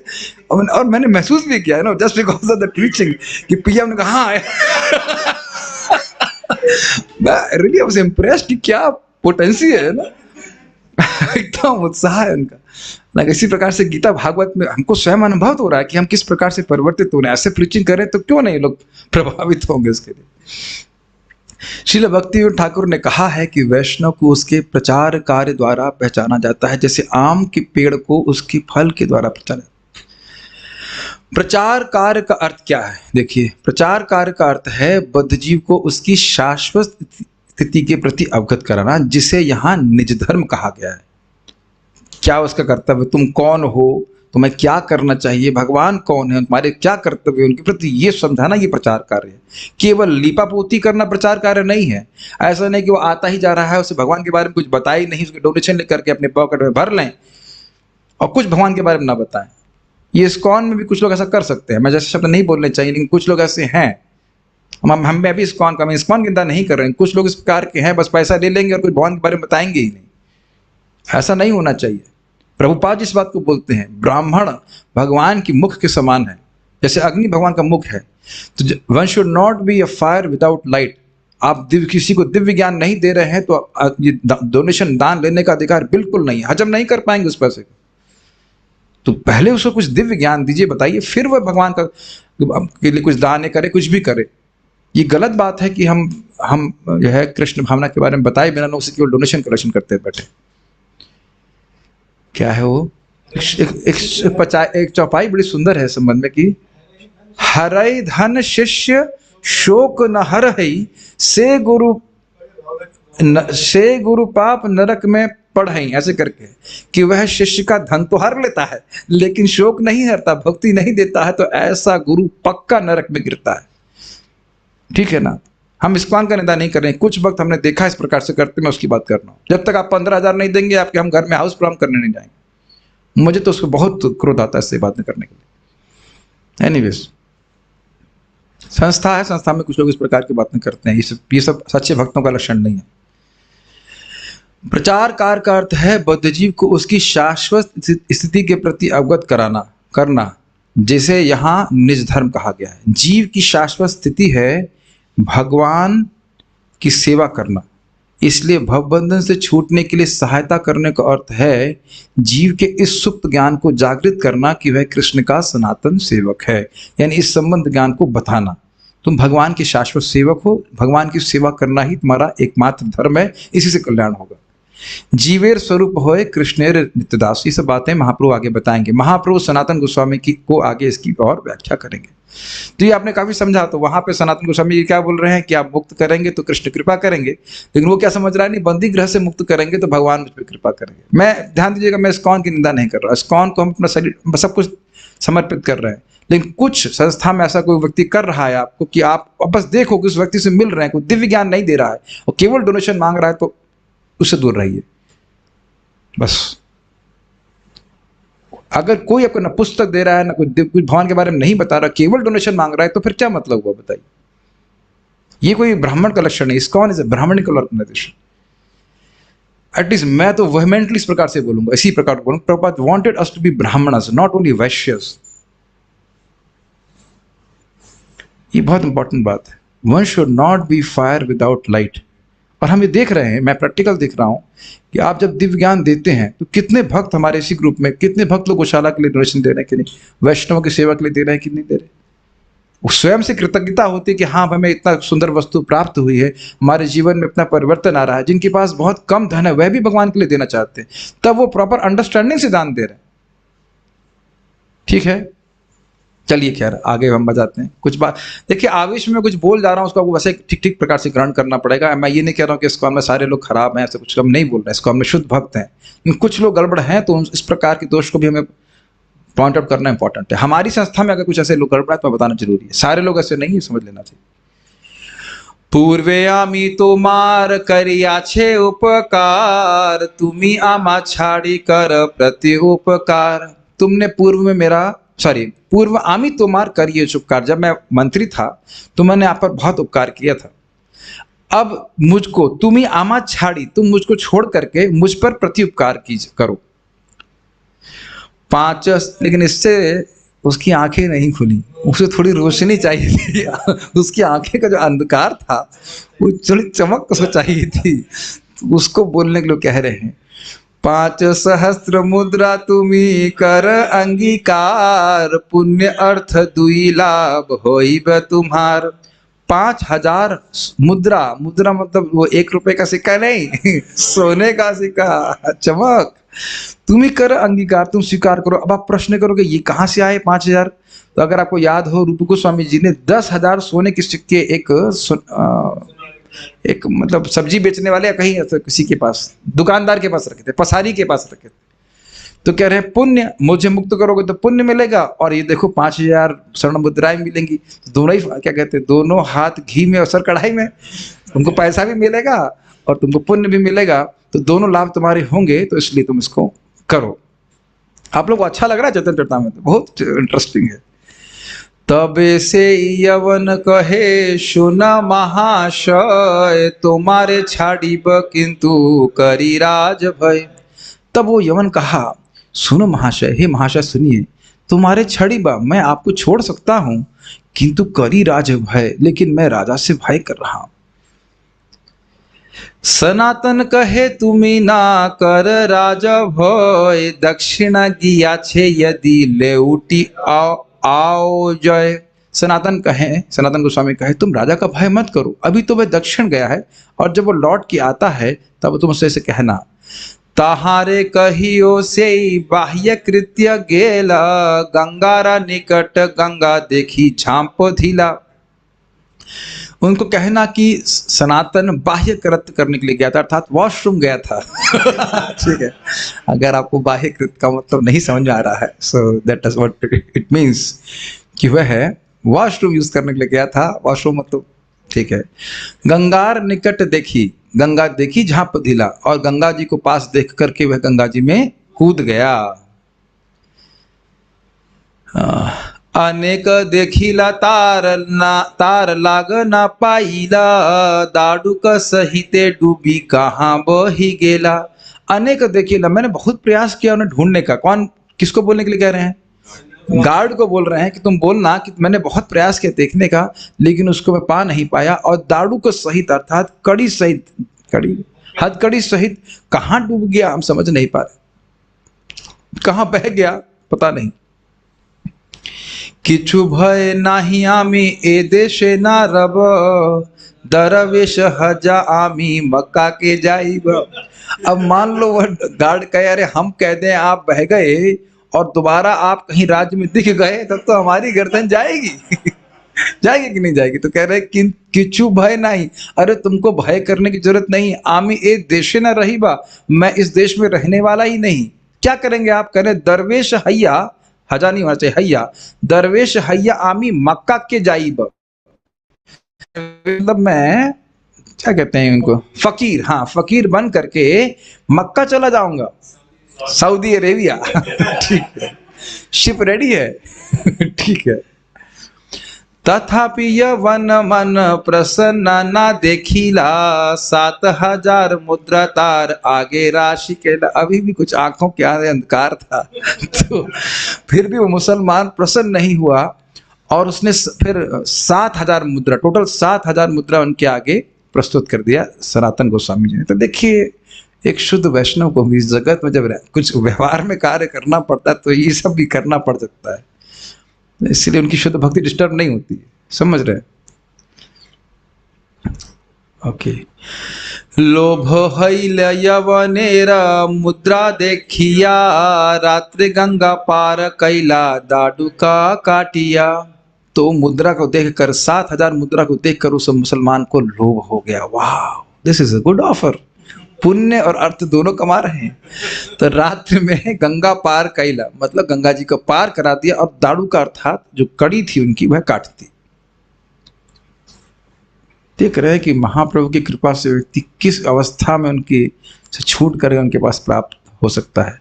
और मैंने महसूस भी किया है ना, just because of the teaching, कि पीएम ने कहा हाँ। मैं रियली वाज इम्प्रेस्ड कि क्या पोटेंसी है ना। एकदम उत्साह है उनका ना। इसी प्रकार से गीता भागवत में हमको स्वयं अनुभव हो रहा है कि हम किस प्रकार से परिवर्तित हो रहे हैं। ऐसे प्रीचिंग करें तो क्यों नहीं लोग प्रभावित होंगे उसके लिए। श्रील भक्तिविनोद ठाकुर ने कहा है कि वैष्णव को उसके प्रचार कार्य द्वारा पहचाना जाता है, जैसे आम के पेड़ को उसके फल के द्वारा पहचाना। प्रचार कार्य का अर्थ क्या है? देखिए, प्रचार कार्य का अर्थ है बद्धजीव को उसकी शाश्वत स्थिति के प्रति अवगत कराना, जिसे यहाँ निज धर्म कहा गया है। क्या उसका कर्तव्य, तुम कौन हो, तुम्हें क्या करना चाहिए, भगवान कौन है, तुम्हारे क्या कर्तव्य, उनके प्रति ये समझाना, ये प्रचार कार्य है। केवल लीपापोती करना प्रचार कार्य नहीं है। ऐसा नहीं कि वो आता ही जा रहा है, उसे भगवान के बारे में कुछ बताए नहीं, उसके डोनेशन लेकर के अपने पॉकेट में भर लें और कुछ भगवान के बारे में ना बताएं। ये इस्कॉन में भी कुछ लोग ऐसा कर सकते हैं, मैं जैसे शब्द नहीं बोलने चाहिए, लेकिन कुछ लोग ऐसे हैं। हम भी इस्कॉन का, मैं इस्कॉन की निंदा नहीं कर रहे हैं, कुछ लोग इस प्रकार के हैं, बस पैसा ले लेंगे और कुछ भगवान के बारे में बताएंगे ही नहीं। ऐसा नहीं होना चाहिए। प्रभुपाद जी इस बात को बोलते हैं, ब्राह्मण भगवान की मुख के समान है, जैसे अग्नि भगवान का मुख है। तो one should not be a fire without light. आप किसी को दिव्य ज्ञान नहीं दे रहे हैं तो ये डोनेशन, दान लेने का अधिकार बिल्कुल नहीं, हजम नहीं कर पाएंगे उस पैसे को। तो पहले उसको कुछ दिव्य ज्ञान दीजिए, बताइए, फिर वह भगवान का के लिए कुछ दान करे, कुछ भी करे। ये गलत बात है कि हम जो है कृष्ण भावना के बारे में बताए बिना उसे केवल डोनेशन कलेक्शन करते बैठे। क्या है वो? एक चौपाई बड़ी सुंदर है संबंध में, कि हरई धन शिष्य शोक न हरई, से गुरु पाप नरक में पढ़ई, ऐसे करके, कि वह शिष्य का धन तो हर लेता है लेकिन शोक नहीं हरता, भक्ति नहीं देता है, तो ऐसा गुरु पक्का नरक में गिरता है। ठीक है ना? हम इस्कॉन का निंदा नहीं कर रहे हैं, कुछ वक्त हमने देखा इस प्रकार से करते, मैं उसकी बात कर रहा हूँ। जब तक आप 15,000 नहीं देंगे आपके, हम घर में हाउस प्रोग्राम करने नहीं जाएंगे। मुझे तो उसको बहुत क्रोध आता है इससे बात करने के लिए। एनीवेज, संस्था है, संस्था में कुछ लोग इस प्रकार की बातें करते हैं, ये सब सच्चे भक्तों का लक्षण नहीं है। प्रचार कार्य का अर्थ है बद्धजीव को उसकी शाश्वत स्थिति के प्रति अवगत करना, जैसे यहाँ निज धर्म कहा गया है। जीव की शाश्वत स्थिति है भगवान की सेवा करना, इसलिए भवबंधन से छूटने के लिए सहायता करने का अर्थ है जीव के इस सुप्त ज्ञान को जागृत करना कि वह कृष्ण का सनातन सेवक है, यानी इस संबंध ज्ञान को बताना। तुम भगवान के शाश्वत सेवक हो, भगवान की सेवा करना ही तुम्हारा एकमात्र धर्म है, इसी से कल्याण होगा। जीवेर स्वरूप होए कृष्णेर नित्यदास, ये सब बातें महाप्रभु आगे बताएंगे। महाप्रभु सनातन गोस्वामी की को आगे इसकी और व्याख्या करेंगे। तो ये आपने काफी समझा। तो वहां पे सनातन गोस्वामी जी क्या बोल रहे हैं कि आप मुक्त करेंगे तो कृष्ण कृपा करेंगे, लेकिन वो क्या समझ रहा है, नहीं बंदी ग्रह से मुक्त करेंगे तो भगवान मुझ पर कृपा करेंगे। मैं ध्यान दीजिएगा, मैं इस्कॉन की निंदा नहीं कर रहा। इस्कॉन को हम अपना शरीर सब कुछ समर्पित कर रहे हैं, लेकिन कुछ संस्था में ऐसा कोई व्यक्ति कर रहा है आपको कि आप बस देखो कि उस व्यक्ति से मिल रहे हैं, कोई दिव्य ज्ञान नहीं दे रहा है और केवल डोनेशन मांग रहा है, तो उससे दूर रहिए बस। अगर कोई आपको ना पुस्तक दे रहा है, ना कुछ भगवान के बारे में नहीं बता रहा, केवल डोनेशन मांग रहा है, तो फिर क्या मतलब हुआ बताइए। ये कोई ब्राह्मण का लक्षण नहीं, ISKCON is a brahminical organisation. At least मैं तो वेहमेंटली इस प्रकार से बोलूंगा, इसी प्रकार बोलूंगा, Prabhupada wanted us to be brahmanas, not only vaishyas. ये बहुत इंपॉर्टेंट बात है। One should not be fire without light. और हम ये देख रहे हैं, मैं प्रैक्टिकल देख रहा हूं कि आप जब दिव्य ज्ञान देते हैं तो कितने भक्त हमारे इसी ग्रुप में, कितने भक्त लोग गौशाला के लिए डोनेशन दे रहे हैं कि नहीं, वैष्णव की सेवा के लिए दे रहे हैं कि नहीं दे रहे। वो स्वयं से कृतज्ञता होती है कि हाँ हमें इतना सुंदर वस्तु प्राप्त हुई है, हमारे जीवन में इतना परिवर्तन आ रहा है। जिनके पास बहुत कम धन है वह भी भगवान के लिए देना चाहते हैं, तब वो प्रॉपर अंडरस्टैंडिंग से दान दे रहे हैं। ठीक है, चलिए खैर आगे हम बताते हैं कुछ बात। देखिए आवेश में कुछ बोल जा रहा हूँ, उसको आपको वैसे ठीक ठीक प्रकार से ग्रहण करना पड़ेगा। मैं ये नहीं कह रहा हूँ कि इस्कॉन में सारे लोग खराब हैं, ऐसा कुछ हम नहीं बोल रहे हैं। इस्कॉन में शुद्ध भक्त हैं, कुछ लोग गड़बड़ हैं, तो इस प्रकार के दोष को भी हमें पॉइंट आउट करना इंपॉर्टेंट है। हमारी संस्था में अगर कुछ ऐसे लोग गड़बड़ है तो बताना जरूरी है। सारे लोग ऐसे नहीं है, समझ लेना चाहिए। पूर्वे आमी तोमार करियाछे उपकार, तुमी आमा छाड़ी कर प्रति उपकार। तुमने पूर्व में मेरा पूर्व आमी तोमार करिए उपकार, जब मैं मंत्री था तो मैंने आप पर बहुत उपकार किया था। अब मुझको तुमी आमा छाड़ी, तुम मुझको छोड़ करके मुझ पर प्रति उपकार करो। 5, लेकिन इससे उसकी आंखें नहीं खुली, उसे थोड़ी रोशनी चाहिए थी। उसकी आंखें का जो अंधकार था वो थोड़ी चमक उसको चाहिए थी, उसको बोलने के लिए कह रहे हैं 5 सहस्त्र मुद्रा तुम्ही कर अंगीकार, पुण्य अर्थ दुई लाभ होइब तुम्हार। 5000 मुद्रा, मुद्रा मतलब वो 1 रुपए का सिक्का नहीं, सोने का सिक्का, चमक। तुम ही कर अंगीकार, तुम स्वीकार करो। अब आप प्रश्न करोगे ये कहाँ से आए 5000? तो अगर आपको याद हो, रूप गोस्वामी जी ने 10,000 सोने के सिक्के एक मतलब सब्जी बेचने वाले या कहीं किसी के पास, दुकानदार के पास रखे थे, पसारी के पास रखे थे। तो कह रहे हैं पुण्य, मुझे मुक्त करोगे तो पुण्य मिलेगा, और ये देखो 5000 स्वर्ण मुद्राएं मिलेंगी। तो दोनों ही क्या कहते हैं, दोनों हाथ घी में और सर कढ़ाई में। तुमको पैसा भी मिलेगा और तुमको पुण्य भी मिलेगा, तो दोनों लाभ तुम्हारे होंगे, तो इसलिए तुम इसको करो। आप लोग को अच्छा लग रहा है चैतन्य चरितामृत? बहुत इंटरेस्टिंग है। तबे से यवन कहे सुना महाशय, तुम्हारे छाड़ीब किंतु करी राज भय। तब वो यवन कहा, सुनो महाशय, हे महाशय सुनिए, तुम्हारे छड़ीबा मैं आपको छोड़ सकता हूं, किंतु करी राज भय, लेकिन मैं राजा से भय कर रहा हूं। सनातन कहे तुम्ही ना कर राजा भय, दक्षिणा गिया छे यदि ले उठी आओ जय। सनातन गोस्वामी कहे तुम राजा का भय मत करो, अभी तो वह दक्षिण गया है, और जब वो लौट के आता है तब तुम उससे कहना, ताहारे कहियो से बाह्य कृत्य गेला, गंगारा निकट गंगा देखी झांप धीला। उनको कहना कि सनातन बाह्य कृत्य करने के लिए गया था, अर्थात वॉशरूम गया था। ठीक है, अगर आपको बाह्य कृत्य का मतलब नहीं समझ में आ रहा है, so that is what it means, कि वह वॉशरूम यूज करने के लिए गया था। वॉशरूम मतलब ठीक है। गंगार निकट देखी, गंगा देखी झांप ढीला, और गंगा जी को पास देख करके वह गंगा जी में कूद गया। अनेक देखिला तार लाग ना पाइला, दाडुक सहिते डूबी कहाँ बही गेला। अनेक देखिला, मैंने बहुत प्रयास किया उन्हें ढूंढने का। कौन, किसको बोलने के लिए कह रहे हैं? गार्ड को बोल रहे हैं कि तुम बोलना कि मैंने बहुत प्रयास किया देखने का, लेकिन उसको मैं पा नहीं पाया। और दाडू को सहित, अर्थात कड़ी सहित, कड़ी, हथकड़ी सहित कहाँ डूब गया हम समझ नहीं पा रहे, कहाँ बह गया पता नहीं। किछु भय नाही आमी ए देशे ना रब, दरवेश हजा आमी मक्का के जाइब। अब मान लो वह गार्ड कहे अरे हम कह दें आप बह गए और दोबारा आप कहीं राज्य में दिख गए तब तो हमारी गर्दन जाएगी जाएगी कि नहीं जाएगी। तो कह रहे किछु भय नहीं, अरे तुमको भय करने की जरूरत नहीं। आमी ए देशे न रही बा, मैं इस देश में रहने वाला ही नहीं। क्या करेंगे आप? कह रहे दरवेश हैया, हजा नहीं होना चाहिए, हैया, दरवेश हैया आमी मक्का के जाइब। मतलब मैं क्या कहते हैं उनको, फकीर, हाँ फकीर बन करके मक्का चला जाऊंगा, सऊदी अरेबिया ठीक है, शिप रेडी है ठीक है। तथापि यवन मन प्रसन्न ना देखिला, 7,000 मुद्रा तार आगे राशि के। अभी भी कुछ आंखों के आगे अंधकार था तो फिर भी वो मुसलमान प्रसन्न नहीं हुआ और उसने फिर 7,000 मुद्रा, टोटल 7,000 मुद्रा उनके आगे प्रस्तुत कर दिया सनातन गोस्वामी जी ने। तो देखिए एक शुद्ध वैष्णव को भी इस जगत में जब कुछ व्यवहार में कार्य करना पड़ता है तो ये सब भी करना पड़ सकता है, इसलिए उनकी शुद्ध भक्ति डिस्टर्ब नहीं होती है, समझ रहे? ओके। लोभ हैल यवनेरा मुद्रा देखिया, रात्रि गंगा पार कैला दाडू का काटिया। तो मुद्रा को देखकर, 7,000 मुद्रा को देखकर उस मुसलमान को लोभ हो गया, वाह this is a good offer, पुण्य और अर्थ दोनों कमा रहे हैं। तो रात्रि में गंगा पार कैला, मतलब गंगा जी को पार करा दिया और दाड़ू का अर्थात जो कड़ी थी उनकी वह काट दी। देख रहे हैं कि महाप्रभु की कृपा से व्यक्ति किस अवस्था में उनकी से छूट कर उनके पास प्राप्त हो सकता है।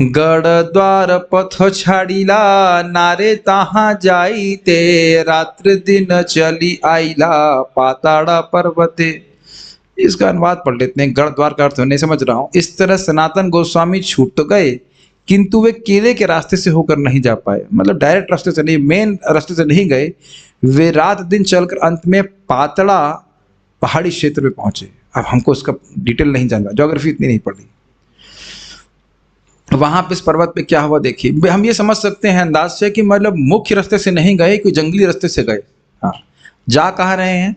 गढ़ द्वार पथ छाड़ीला, नारे तहाँ जाईते, रात्र दिन चली आईला पाताड़ा पर्वते। इसका अनुवाद पढ़ लेते हैं, गढ़ द्वार का अर्थ नहीं समझ रहा हूं। इस तरह सनातन गोस्वामी छूट तो गए किंतु वे केले के रास्ते से होकर नहीं जा पाए, मतलब डायरेक्ट रास्ते से नहीं, मेन रास्ते से नहीं गए। वे रात दिन चलकर अंत में पातड़ा पहाड़ी क्षेत्र में पहुंचे। अब हमको उसका डिटेल नहीं जानना, ज्योग्राफी इतनी नहीं पढ़ी। वहां पे इस पर्वत पे क्या हुआ देखिए, हम ये समझ सकते हैं अंदाज से कि मतलब मुख्य रास्ते से नहीं गए, कोई जंगली रास्ते से गए। हाँ, जा कहाँ रहे हैं?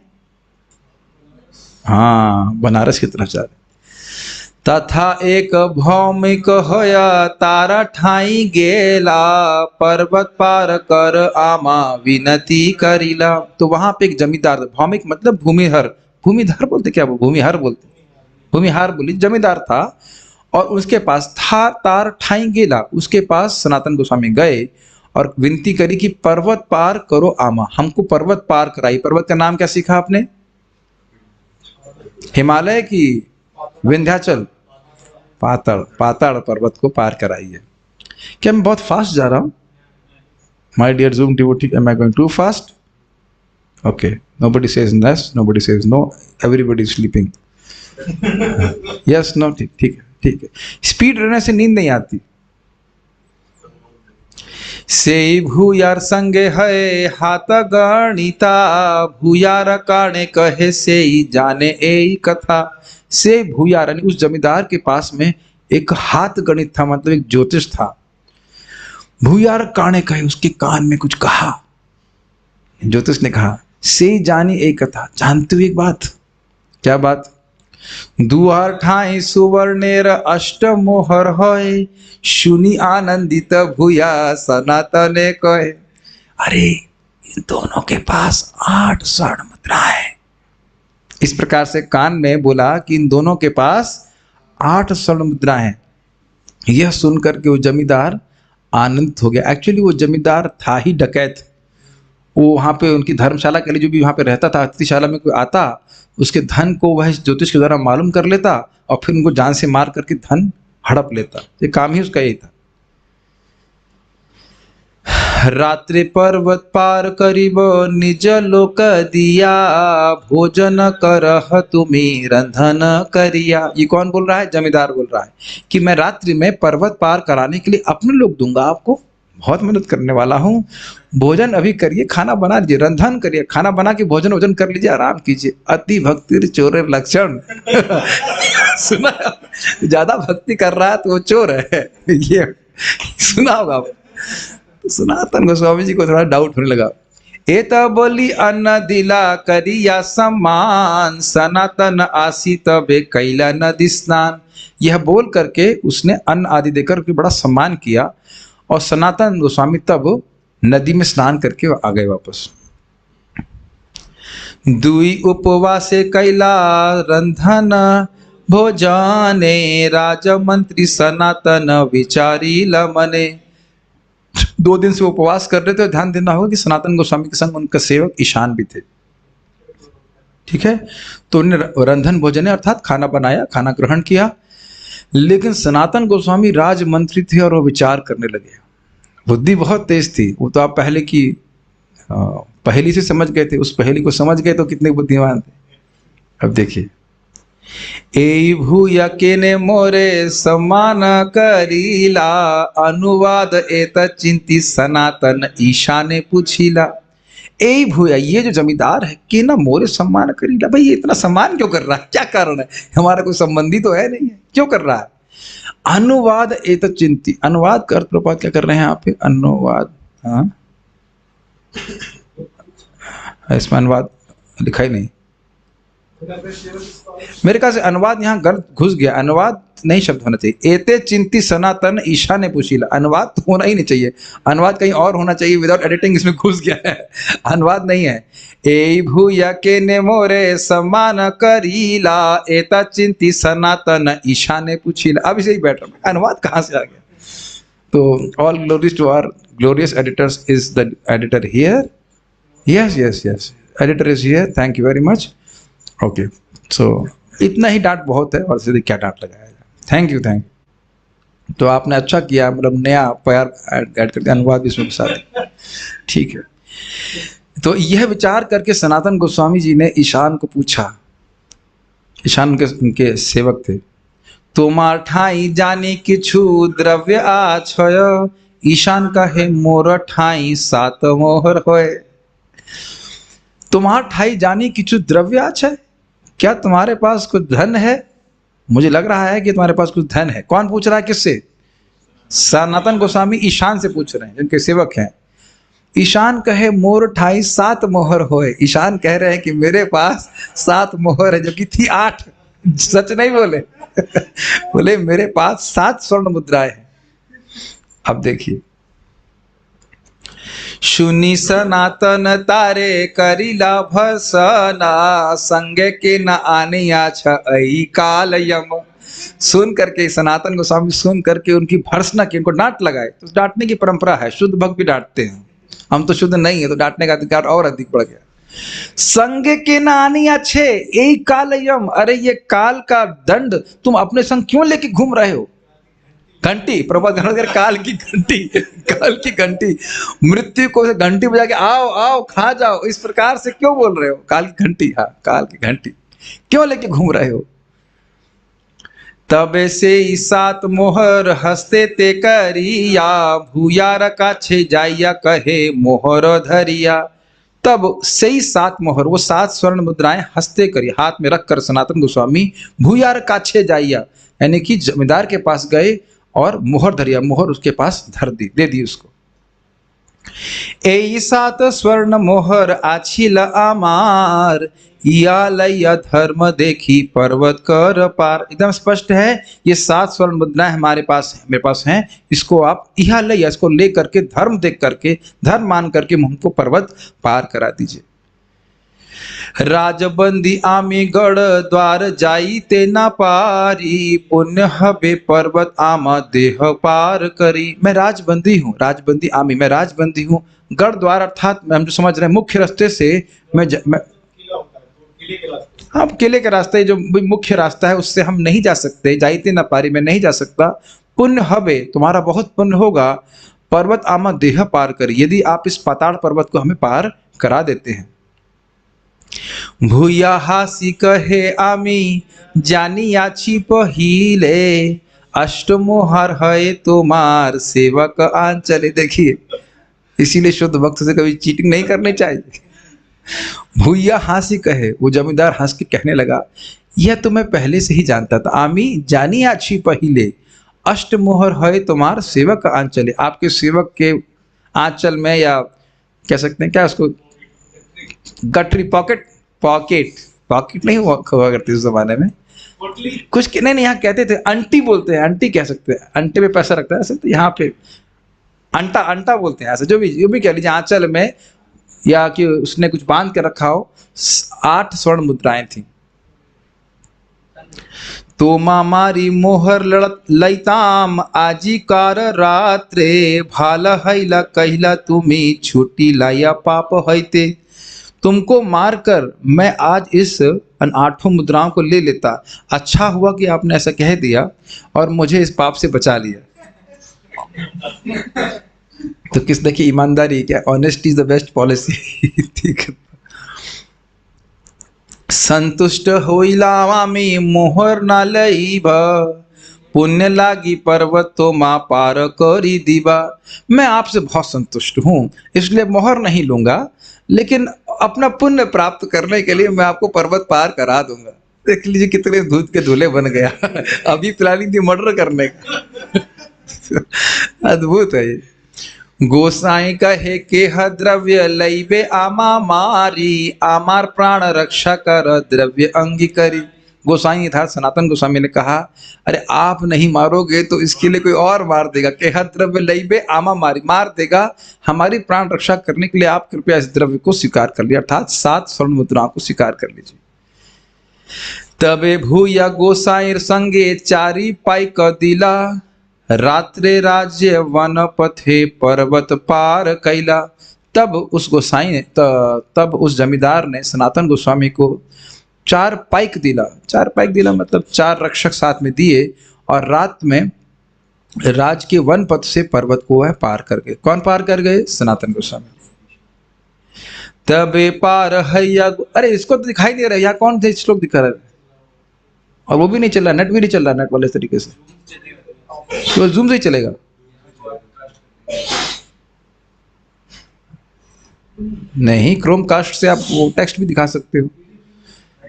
हाँ, बनारस की तरफ जा रहे। तथा एक भौमिक होया, तारा ठाई गेला, पर्वत पार कर आमा विनती करीला। तो वहां पे एक जमींदार, भौमिक मतलब भूमिहर, भूमिधर बोलते क्या, वो भूमिहार बोलते, भूमिहार बोली, जमींदार था और उसके पास था तार ठाई गेला, उसके पास सनातन गोस्वामी गए और विनती करी कि पर्वत पार करो आमा, हमको पर्वत पार कराई। पर्वत का नाम क्या सीखा आपने? हिमालय की विंध्याचल, पाताड़, पाताड़ पर्वत को पार कराइए। क्या मैं बहुत फास्ट जा रहा हूं? My dear zoom devotee, am I going too fast? Okay, nobody says yes, nobody says no, everybody is sleeping. Yes, no, ठीक ठीक है, ठीक है। स्पीड रहने से नींद नहीं आती। से भूयार संगे है हाथ गणिता, भूयार काने कहे से जाने ए कथा। से भूयार यानी उस जमींदार के पास में एक हाथ गणित था, मतलब एक ज्योतिष था। भूयार काने कहे, उसके कान में कुछ कहा, ज्योतिष ने कहा, से जानी एक कथा, जानते हो एक बात? क्या बात? दुआर ठाई सुवर्णेर अष्ट मोहर होय, सुनी आनंदित भूया सनातने कहे। अरे इन दोनों के पास 8 स्वर्ण मुद्रा है। इस प्रकार से कान में बोला कि इन दोनों के पास 8 स्वर्ण मुद्रा है। यह सुनकर के वो जमींदार आनंदित हो गया। एक्चुअली वो जमींदार था ही डकैत। वो वहाँ पे उनकी धर्मशाला के लिए जो भी वहाँ पे रहता था, अतिथिशाला में कोई आता, उसके धन को वह ज्योतिष के द्वारा मालूम कर लेता और फिर उनको जान से मार करके धन हड़प लेता। ये काम ही उसका यही था। रात्रि पर्वत पार करीब निज लोक दिया, भोजन करह तुम्ही रंधन करिया। ये कौन बोल रहा है? जमींदार बोल रहा है कि मैं रात्रि में पर्वत पार कराने के लिए अपने लोग दूंगा आपको, बहुत मेहनत करने वाला हूँ, भोजन अभी करिए, खाना बना लीजिए, रंधन करिए, खाना बना के भोजन वोजन कर लीजिए, आराम कीजिए। अति भक्ति चोर लक्षण सुना? ज्यादा भक्ति कर रहा है तो वो चोर है, ये सुना होगा आप। तो सनातन गोस्वामी जी को थोड़ा डाउट होने लगा। एत बोली अन्न दिला करिया सम्मान, सनातन आसी तबे कैला नदी स्नान। यह बोल करके उसने अन्न आदि देकर के बड़ा सम्मान किया, और सनातन गोस्वामी तब नदी में स्नान करके आ गए वापस। दुई उपवासे कैला रंधन, भोजने राजमंत्री सनातन विचारी लमने। 2 दिन से उपवास कर रहे थे। ध्यान देना होगा कि सनातन गोस्वामी के संग उनका सेवक ईशान भी थे, ठीक है। तो उन्होंने रंधन भोजन अर्थात खाना बनाया, खाना ग्रहण किया। लेकिन सनातन गोस्वामी राजमंत्री थे और वो विचार करने लगे। बुद्धि बहुत तेज थी। वो तो आप पहले की पहली से समझ गए थे। उस पहली को समझ गए तो कितने बुद्धिमान थे। अब देखिए, ए भूया केने मोरे समान करीला, अनुवाद एत चिंती सनातन ईशाने पूछीला। ए भूया, ये जो जमींदार है के ना मोरे सम्मान करीला, भाई ये इतना सम्मान क्यों कर रहा है, क्या कारण है? हमारा कोई संबंधी तो है नहीं है, क्यों कर रहा है? अनुवाद एत चिंती, अनुवाद कर प्रपात क्या कर रहे हैं यहाँ पे? अनुवाद, हाँ इसमें अनुवाद लिखा ही नहीं, मेरे ख्याल से अनुवाद यहाँ गलत घुस गया। अनुवाद नहीं शब्द होना चाहिए। एते चिंती सनातन ईशा ने पूछीला, अनुवाद तो होना ही नहीं चाहिए। अनुवाद कहीं और होना चाहिए। विदाउट एडिटिंग इसमें घुस गया है, अनुवाद नहीं है। ए भूया के ने मोरे सम्मान करीला, एता चिंती सनातन ईशा ने पूछीला। अब इसे ही बैठ रहा, अनुवाद कहाँ से आ गया? तो all glories to our glorious editors. Is the editor here? Yes yes yes, editor is here, thank you very much. Okay, so इतना ही डांट बहुत है, और सीधे क्या डांट लगाया जाए। Thank you, thank you. तो आपने अच्छा किया, मतलब नया प्यार ऐड करके अनुवाद भी इसमें फंसा दिया, ठीक है। तो यह विचार करके सनातन गोस्वामी जी ने ईशान को पूछा। ईशान उनके सेवक थे। तोमार ठाई जानी किछु द्रव्य आछय, ईशान कहे मोर ठाई 7 मोहर होय। तुम्हार ठाई जानी किछु द्रव्य आछय, क्या तुम्हारे पास कुछ धन है? मुझे लग रहा है कि तुम्हारे पास कुछ धन है। कौन पूछ रहा है, किससे? सनातन गोस्वामी ईशान से पूछ रहे हैं, जिनके सेवक हैं। ईशान कहे मोर ठाई 7 मोहर होए। ईशान कह रहे हैं कि मेरे पास 7 मोहर है, जो कि थी 8। सच नहीं बोले बोले मेरे पास 7 स्वर्ण मुद्राएं हैं। अब देखिए, सुनी सनातन तारे करिला भसना, संगे के न आने आछ आई काल यम। सुन करके सनातन गोस्वामी सुन करके उनकी भर्सना की, उनको डांट लगाए। तो डांटने की परंपरा है, शुद्ध भक्त भी डांटते हैं। हम तो शुद्ध नहीं है, तो डांटने का अधिकार और अधिक बढ़ गया। संग के न आनी अच्छे यही काल यम, अरे ये काल का दंड तुम अपने संग क्यों लेके घूम रहे हो? घंटी, प्रभात काल की घंटी, काल की घंटी, मृत्यु को घंटी बजा के आओ आओ खा जाओ, इस प्रकार से क्यों बोल रहे हो? काल की घंटी, हाँ काल की घंटी क्यों लेके घूम रहे हो? तबे से 7 मोहर हंसते ते करिया, भूयार काछे जाइया कहे मोहर धरिया। तब से ही 7 मोहर, वो 7 स्वर्ण मुद्राएं हंसते करी हाथ में रखकर सनातन गोस्वामी भूयार काछे जाइया, यानी कि जमींदार के पास गए और मोहर धरिया, मोहर उसके पास धर दी, दे दी उसको। ए 7 स्वर्ण मोहर आछिल आमार, या लैया धर्म देखी पर्वत कर पार। एकदम स्पष्ट है, ये 7 स्वर्ण मुद्राएं हमारे पास हैं। इसको आप या लैया, इसको ले करके धर्म देख करके, धर्म मान करके हमको पर्वत पार करा दीजिए। राजबंदी आमी गढ़ द्वार जाई ते ना पारी, पुण्य हबे पर्वत आमा देह पार करी। मैं राजबंदी हूँ, राजबंदी आमी, मैं राजबंदी हूँ। गढ़ द्वार अर्थात हम जो समझ रहे हैं मुख्य रास्ते से मैं हाँ किले के रास्ते, जो मुख्य रास्ता है उससे हम नहीं जा सकते। जाइते ना पारी, मैं नहीं जा सकता। पुण्य हबे, तुम्हारा बहुत पुण्य होगा। पर्वत आमा देह पार करी, यदि आप इस पाताल पर्वत को हमें पार करा देते हैं। भूया हासी कहे आमी जानी आछी पहिले, अष्टमोहर है तुम्हार सेवक आंचल। देखिए, इसीलिए शुद्ध भक्त से कभी चीटिंग नहीं करनी चाहिए। भूया हंसी कहे, वो जमींदार हंस के कहने लगा, यह तो मैं पहले से ही जानता था। आमी जानी अच्छी पहले, अष्टमोहर है तुम्हार सेवक आंचल। आपके सेवक के आंचल में, या कह सकते हैं क्या उसको, गठरी, पॉकेट, पॉकेट पॉकेट नहीं हुआ करती उस जमाने में, कुछ नहीं, यहाँ कहते थे अंटी, बोलते हैं अंटी, कह सकते हैं अंटे पे पैसा रखता है ऐसे, तो यहाँ पे अंटा, अंटा बोलते हैं ऐसे। जो भी कह लीजिए, आंचल में या कि उसने कुछ बांध के रखा हो। 8 स्वर्ण मुद्राएं थी। तो मारी मोहर लैताम आजी कार रात्रे, भाला हैला कहला तुम्ही छुट्टी लाया पाप हैते। तुमको मारकर मैं आज इस 8 मुद्राओं को ले लेता। अच्छा हुआ कि आपने ऐसा कह दिया और मुझे इस पाप से बचा लिया। तो किस देखिए, ईमानदारी क्या, honesty is the best policy. ठीक है। संतुष्ट होइला में मोहर ना लईब, पुण्य लागी पर्वत तो माँ पार करी दीवा। मैं आपसे बहुत संतुष्ट हूँ, इसलिए मोहर नहीं लूंगा, लेकिन अपना पुण्य प्राप्त करने के लिए मैं आपको पर्वत पार करा दूंगा। देख लीजिए कितने दूध के दूल्हे बन गया। अभी प्लानिंग थी मर्डर करने का। अद्भुत है ये। गोसाई कहे के ह द्रव्य लईबे आमा मारी, आमार प्राण रक्षा कर द्रव्य अंगी करी। गोसाई था सनातन गोस्वामी ने कहा, अरे आप नहीं मारोगे तो इसके लिए कोई और मार देगा। के ह द्रव्य लईबे आमा मारी, मार देगा, हमारी प्राण रक्षा करने के लिए आप कृपया इस द्रव्य को स्वीकार कर लिया, अर्थात 7 स्वर्ण मुद्राओं को स्वीकार कर लीजिए। तबे भूया गोसाईर संगे चारी पाई क दिला, रात्रे राज्य वन पथे पर्वत पार कैला। तब उस गोसाई ने, तब उस जमींदार ने सनातन गोस्वामी को 4 पाइक दिला। 4 पाइक दिला मतलब 4 रक्षक साथ में दिए, और रात में राज के वन पथ से पर्वत को वह पार कर गए। कौन पार कर गए? सनातन गोस्वामी। तबे पार हैया, अरे इसको तो दिखाई दे रहा है, यहाँ कौन थे श्लोक दिखा रहा है, और वो भी नहीं चल रहा, नेट भी नहीं चल रहा, नेट वाले तरीके से, तो जूम से ही चलेगा। नहीं, क्रोम कास्ट से आप वो टेक्स्ट भी दिखा सकते हो।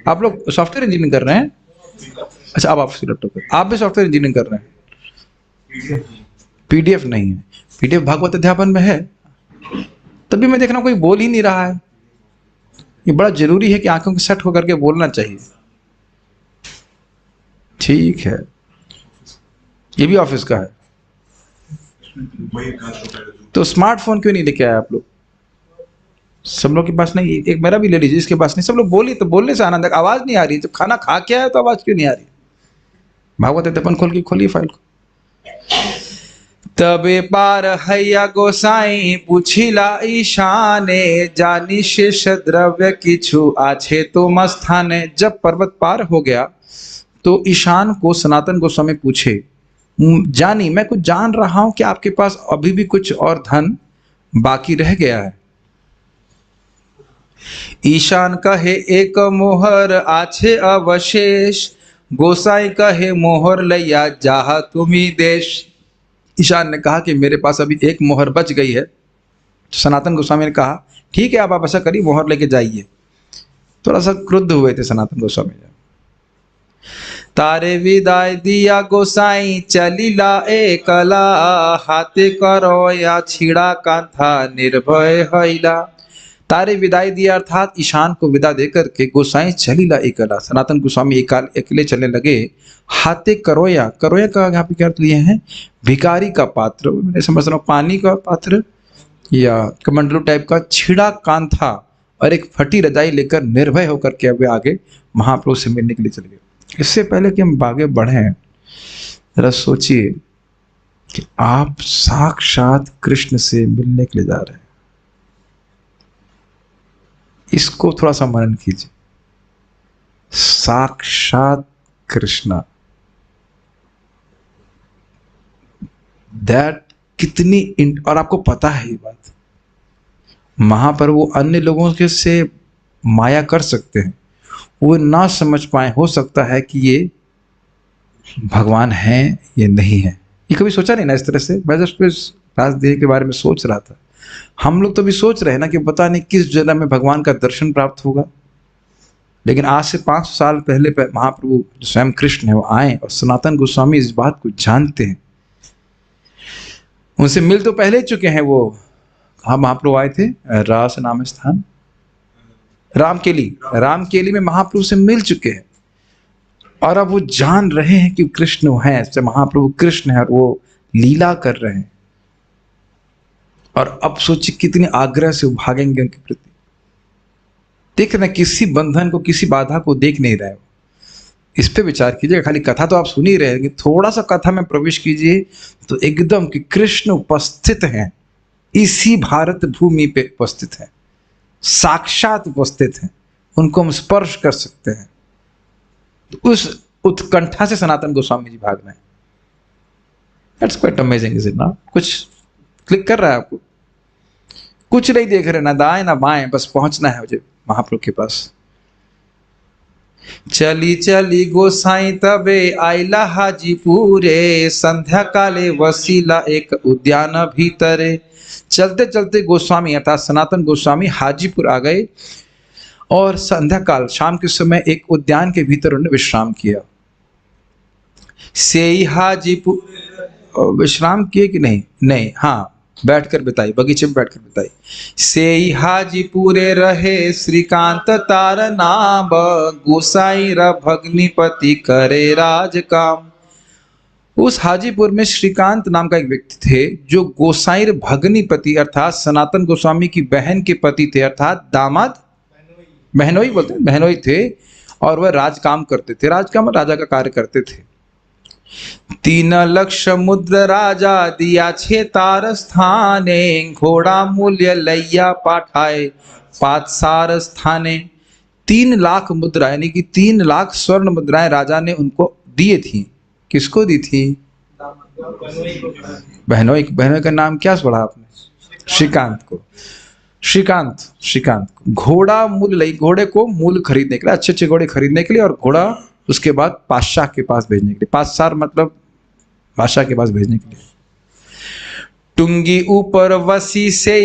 आप लोग सॉफ्टवेयर इंजीनियरिंग कर रहे हैं? अच्छा, अब आप लैपटॉप पर, आप भी सॉफ्टवेयर इंजीनियरिंग कर रहे हैं। पीडीएफ नहीं है, पीडीएफ भागवत अध्यापन में है, तभी मैं देख रहा हूं कोई बोल ही नहीं रहा है। ये बड़ा जरूरी है कि आंखों को सेट होकर के बोलना चाहिए। ठीक है, ये भी ऑफिस का है, तो स्मार्टफोन क्यों नहीं लेके आए आप लोग? सब लोग के पास नहीं, एक मेरा भी ले लीजिए, इसके पास नहीं। सब लोग बोलिए, तो बोलने से आनंद है। आवाज नहीं आ रही, जब खाना खा के आया तो आवाज क्यों नहीं आ रही? भागवत अध्यापन खोल के खोलिए फाइल को। तबे पार हैया गोसाई पूछिला ईशाने, जानी शेष द्रव्य किछु आछे तो मस्थाने। जब पर्वत पार हो गया तो ईशान को सनातन गोस्वामी पूछे, जानी, मैं कुछ जान रहा हूं कि आपके पास अभी भी कुछ और धन बाकी रह गया है। ईशान कहे एक मोहर आछे अवशेष, गोसाई कहे मोहर लैया जाहा तुम्ही देश। ईशान ने कहा कि मेरे पास अभी एक मोहर बच गई है। तो सनातन गोस्वामी ने कहा, ठीक है, आप ऐसा करिए, मोहर लेके जाइए। थोड़ा सा क्रुद्ध हुए थे सनातन गोस्वामी। तारे विदाय दिया गोसाई चलीला एकला, हाथे करो या छिड़ा कांथा निर्भय हैला। तारे विदाई दिया अर्थात ईशान को विदा देकर के गोसाई चलीला एकला, सनातन गोस्वामी अकेले चलने लगे। हाथे करोया, करोया का यहाँ पे क्या अर्थ लिए हैं? भिखारी का पात्र, मैं समझ रहा हूँ पानी का पात्र या कमंडलू टाइप का। छिड़ा कांथा और एक फटी रजाई लेकर निर्भय होकर के अब आगे महाप्रभु से मिलने के लिए चले गए। इससे पहले कि हम आगे बढ़े, जरा सोचिए कि आप साक्षात कृष्ण से मिलने के लिए जा रहे हैं। इसको थोड़ा सा मनन कीजिए। साक्षात कृष्णा, दैट कितनी और आपको पता है ये बात, महाप्रभु अन्य लोगों के से माया कर सकते हैं, वो ना समझ पाए। हो सकता है कि ये भगवान है ये नहीं है। ये कभी सोचा नहीं ना इस तरह से। मैं जस्ट राजदेह के बारे में सोच रहा था। हम लोग तो भी सोच रहे हैं ना कि पता नहीं किस जन्म में भगवान का दर्शन प्राप्त होगा। लेकिन आज से 500 साल पहले महाप्रभु जो स्वयं कृष्ण है वो आए, और सनातन गोस्वामी इस बात को जानते हैं। उनसे मिल तो पहले चुके हैं वो। कहाँ महाप्रभु आए थे? रास नाम स्थान रामकेली में महाप्रभु से मिल चुके हैं। और अब वो जान रहे हैं कि कृष्ण है, महाप्रभु कृष्ण है, और वो लीला कर रहे हैं। और अब सोचिए कितने आग्रह से वो भागेंगे उनके प्रति। देख रहे, किसी बंधन को, किसी बाधा को देख नहीं रहे। इस पे विचार कीजिए। खाली कथा तो आप सुन ही रहे हैं, थोड़ा सा कथा में प्रवेश कीजिए तो एकदम कि कृष्ण उपस्थित हैं, इसी भारत भूमि पे उपस्थित हैं, साक्षात उपस्थित हैं, उनको हम स्पर्श कर सकते हैं। तो उस उत्कंठा से सनातन गोस्वामी जी भाग रहे हैं। That's quite amazing, is it not? कुछ क्लिक कर रहा है आपको? कुछ नहीं देख रहे, ना दाएं ना बाएं, बस पहुंचना है मुझे महाप्रभु के पास। चली चली गोसाई तबे आइला हाजीपुरे, संध्या काले वसीला एक उद्यान भीतरे। चलते चलते गोस्वामी अर्थात सनातन गोस्वामी हाजीपुर आ गए, और संध्या काल शाम के समय एक उद्यान के भीतर उन्होंने विश्राम किया। से हाजीपुर विश्राम किए कि नहीं? नहीं, हाँ, बैठकर बिताई, बगीचे में बैठकर बिताई। से हाजीपुरे रहे श्रीकांत तार नाम, गोसाई र भग्निपति करे राज काम। उस हाजीपुर में श्रीकांत नाम का एक व्यक्ति थे, जो गोसाई भग्निपति अर्थात सनातन गोस्वामी की बहन के पति थे, अर्थात दामाद, बहनोई बोलते हैं, बहनोई थे। और वह राजकाम करते थे। राजकाम राजा का कार्य करते थे। 3 लक्ष मुद्र राजा दिया 6 तार स्थाने, घोड़ा मूल्य लैया पाठाए 5 सार स्थाने। 3 लाख मुद्रा यानी कि 3 लाख स्वर्ण मुद्राएं राजा ने उनको दिए थी। किसको दी थी? बहनोई का नाम क्या पढ़ा आपने? श्रीकांत को। श्रीकांत घोड़ा मूल्य लई, घोड़े को मूल खरीदने के लिए, अच्छे अच्छे घोड़े खरीदने के लिए, और घोड़ा उसके बाद बादशाह के पास भेजने के लिए। 5 सार मतलब बादशाह के पास भेजने के लिए। टुंगी ऊपर वसी से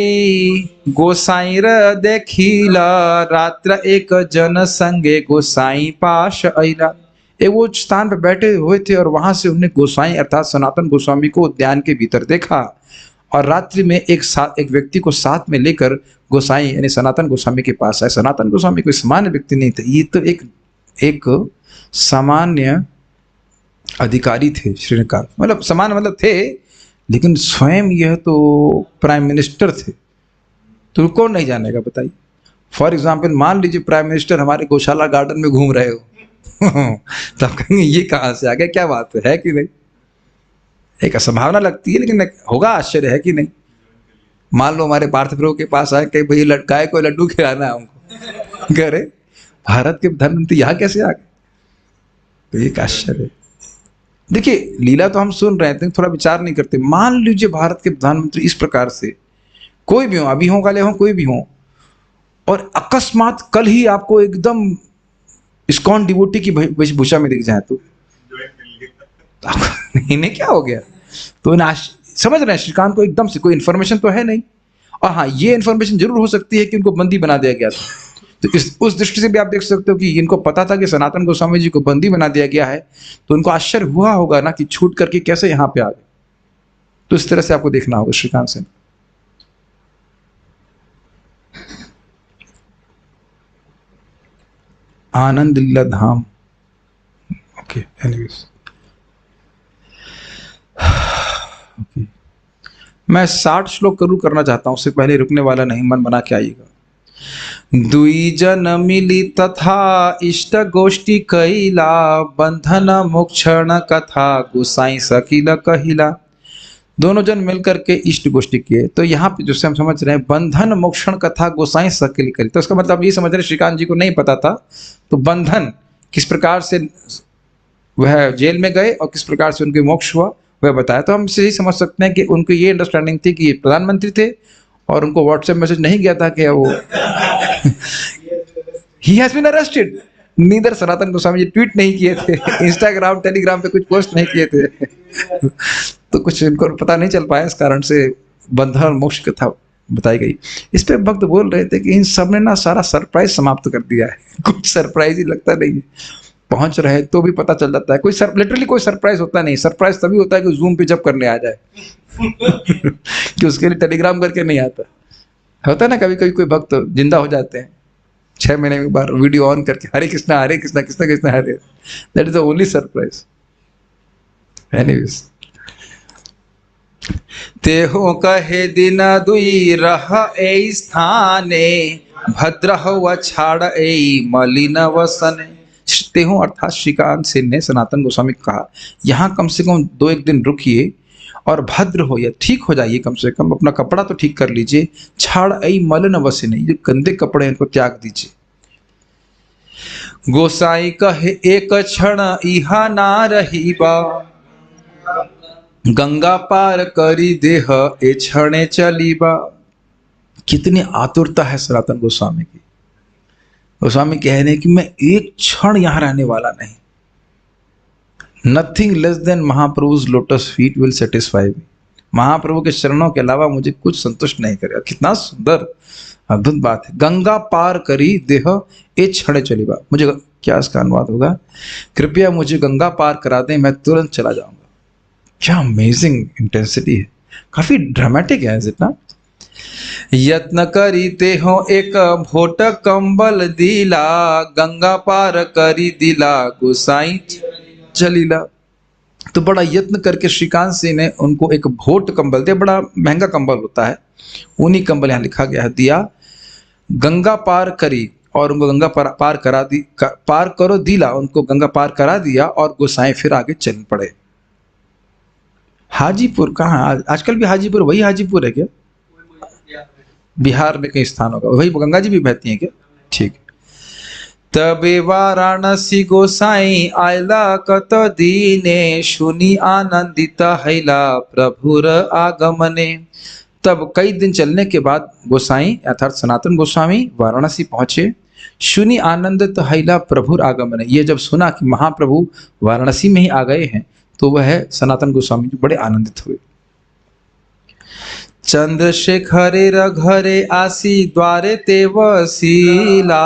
गोसाई र देखिला, रात्र एक जन संगे गोसाई पाश अइला। वो स्थान पर बैठे हुए थे, और वहां से उन्हें गोसाई अर्थात सनातन गोस्वामी को उद्यान के भीतर देखा, और रात्रि में एक व्यक्ति को साथ में लेकर गोसाई यानी सनातन गोस्वामी के पास आए। सनातन गोस्वामी कोई सामान्य व्यक्ति नहीं थे, ये तो एक सामान्य अधिकारी थे। श्रीकांत मतलब सामान्य मतलब थे, लेकिन स्वयं यह तो प्राइम मिनिस्टर थे। तो कौन नहीं जानेगा बताइए? फॉर एग्जाम्पल मान लीजिए प्राइम मिनिस्टर हमारे गौशाला गार्डन में घूम रहे हो तो आप कहेंगे ये कहाँ से आ गया, क्या बात है कि नहीं? एक संभावना लगती है, लेकिन होगा आश्चर्य, है कि नहीं? मान लो हमारे पार्थ प्रभु के पास आए कि भाई गाय को लड्डू खिलाना है हमको, कह रहे भारत के प्रधानमंत्री यहाँ कैसे आ गए? तो एक आश्चर्य। देखिए लीला तो हम सुन रहे थे, थोड़ा विचार नहीं करते। मान लीजिए भारत के प्रधानमंत्री इस प्रकार से, कोई भी हो, अभी हो काले हो, कोई भी हो, और अकस्मात कल ही आपको एकदम इस्कॉन डिवोटी की वेशभूषा में दिख जाए तो इन्हें क्या हो गया? तो समझ रहे हैं श्रीकांत को एकदम से कोई इन्फॉर्मेशन तो है नहीं, और हाँ ये इन्फॉर्मेशन जरूर हो सकती है कि उनको बंदी बना दिया गया था। तो उस दृष्टि से भी आप देख सकते हो कि इनको पता था कि सनातन गोस्वामी जी को बंदी बना दिया गया है, तो उनको आश्चर्य हुआ होगा ना कि छूट करके कैसे यहाँ पे आ गए। तो इस तरह से आपको देखना होगा श्रीकांत से। आनंद लीला धाम। ओके, एनीवेज मैं 60 श्लोक जरूर करना चाहता हूं, उससे पहले रुकने वाला नहीं, मन बना के आइएगा। दुई जन मिली तथा इष्ट गोष्ठी कहिला, बंधन मोक्षण कथा गोसाई सकीला कहिला। दोनों जन मिलकर के इष्ट गोष्ठी किए। तो यहाँ पे जो हम समझ रहे हैं बंधन मोक्षण कथा गोसाई सकील करी, तो इसका मतलब ये समझ रहे श्रीकांत जी को नहीं पता था। तो बंधन किस प्रकार से वह जेल में गए और किस प्रकार से उनके मोक्ष हुआ वह बताया। तो हम इसे ही समझ सकते हैं कि उनको ये अंडरस्टैंडिंग थी कि ये प्रधानमंत्री थे, और उनको व्हाट्सएप मैसेज नहीं गया था कि वो he has been arrested, neither Sanatan Goswami ji tweet नहीं किए थे, इंस्टाग्राम टेलीग्राम पे कुछ पोस्ट नहीं किए थे, तो कुछ इनको पता नहीं चल पाया, इस कारण से बंधन और मोक्ष कथा बताई गई। इस पे भक्त बोल रहे थे कि इन सब ने ना सारा सरप्राइज समाप्त कर दिया है, कुछ सरप्राइज ही लगता नहीं है। पहुंच रहे तो भी पता चल जाता है, कोई लिटरली कोई सरप्राइज होता नहीं। सरप्राइज तभी होता है कि जूम पे जब करने आ जाए कि उसके लिए टेलीग्राम करके नहीं आता। होता है ना कभी कभी कोई भक्त जिंदा हो जाते हैं, 6 महीने में एक बार वीडियो ऑन करके Hare Krishna Krishna Krishna Hare, that is the only surprise. Anyways, तेहो कहे दिन दुई रह ए स्थाने, भद्र व छाड़ ए मलिन वसने। तेहो अर्थात श्रीकांत सेन ने सनातन गोस्वामी को कहा, यहाँ कम से कम 2-1 दिन रुकिए और भद्र हो या ठीक हो जाइए, कम से कम अपना कपड़ा तो ठीक कर लीजिए। छाड़ आई मलिन वसने, जो गंदे कपड़े हैं इनको त्याग दीजिए। गोसाई कहे एक क्षण इहा ना रहीबा, गंगा पार करी देह ए क्षणे चलीबा। कितनी आतुरता है सनातन गोस्वामी की। गोस्वामी कह रहे हैं कि मैं एक क्षण यहां रहने वाला नहीं। Nothing less than Mahaprabhu's lotus feet will satisfy me. Mahaprabhu के चरणों के अलावा मुझे कुछ संतुष्ट नहीं करेगा। कितना सुंदर अद्भुत बात है। गंगा पार करी देह ए क्षणे चलीबा, मुझे क्या इसका अनुवाद होगा? कृपया मुझे गंगा पार करा दें, मैं तुरंत चला जाऊंगा। क्या अमेजिंग इंटेंसिटी है, काफी ड्रामेटिक है इतना। यत्न करी ते हो एक भोट कंबल दिला, गंगा पार करी दिला गोसाई चलीला। तो बड़ा यत्न करके श्रीकांत सिंह ने उनको एक भोट कंबल दिया, बड़ा महंगा कंबल होता है, ऊनी कंबल यहाँ लिखा गया है, दिया। गंगा पार करी, और उनको गंगा पार करा दी, पार करो दिला, उनको गंगा पार करा दिया, और गोसाई फिर आगे चल पड़े। हाजीपुर कहाँ? आजकल भी हाजीपुर वही हाजीपुर है क्या? बिहार में कई स्थान होगा, वही गंगा जी भी बहती हैं क्या? ठीक। तबे वाराणसी गोसाई आयला कत दीने, सुनी आनंदित हैला प्रभुर आगमने। तब कई दिन चलने के बाद गोसाई अर्थात सनातन गोस्वामी वाराणसी पहुंचे। सुनी आनंदित हैला प्रभुर आगमने, ये जब सुना कि महाप्रभु वाराणसी में ही आ गए हैं तो वह सनातन गोस्वामी जी बड़े आनंदित हुए। चंद्रशेखरे घरे आसी द्वारे ते वसीला,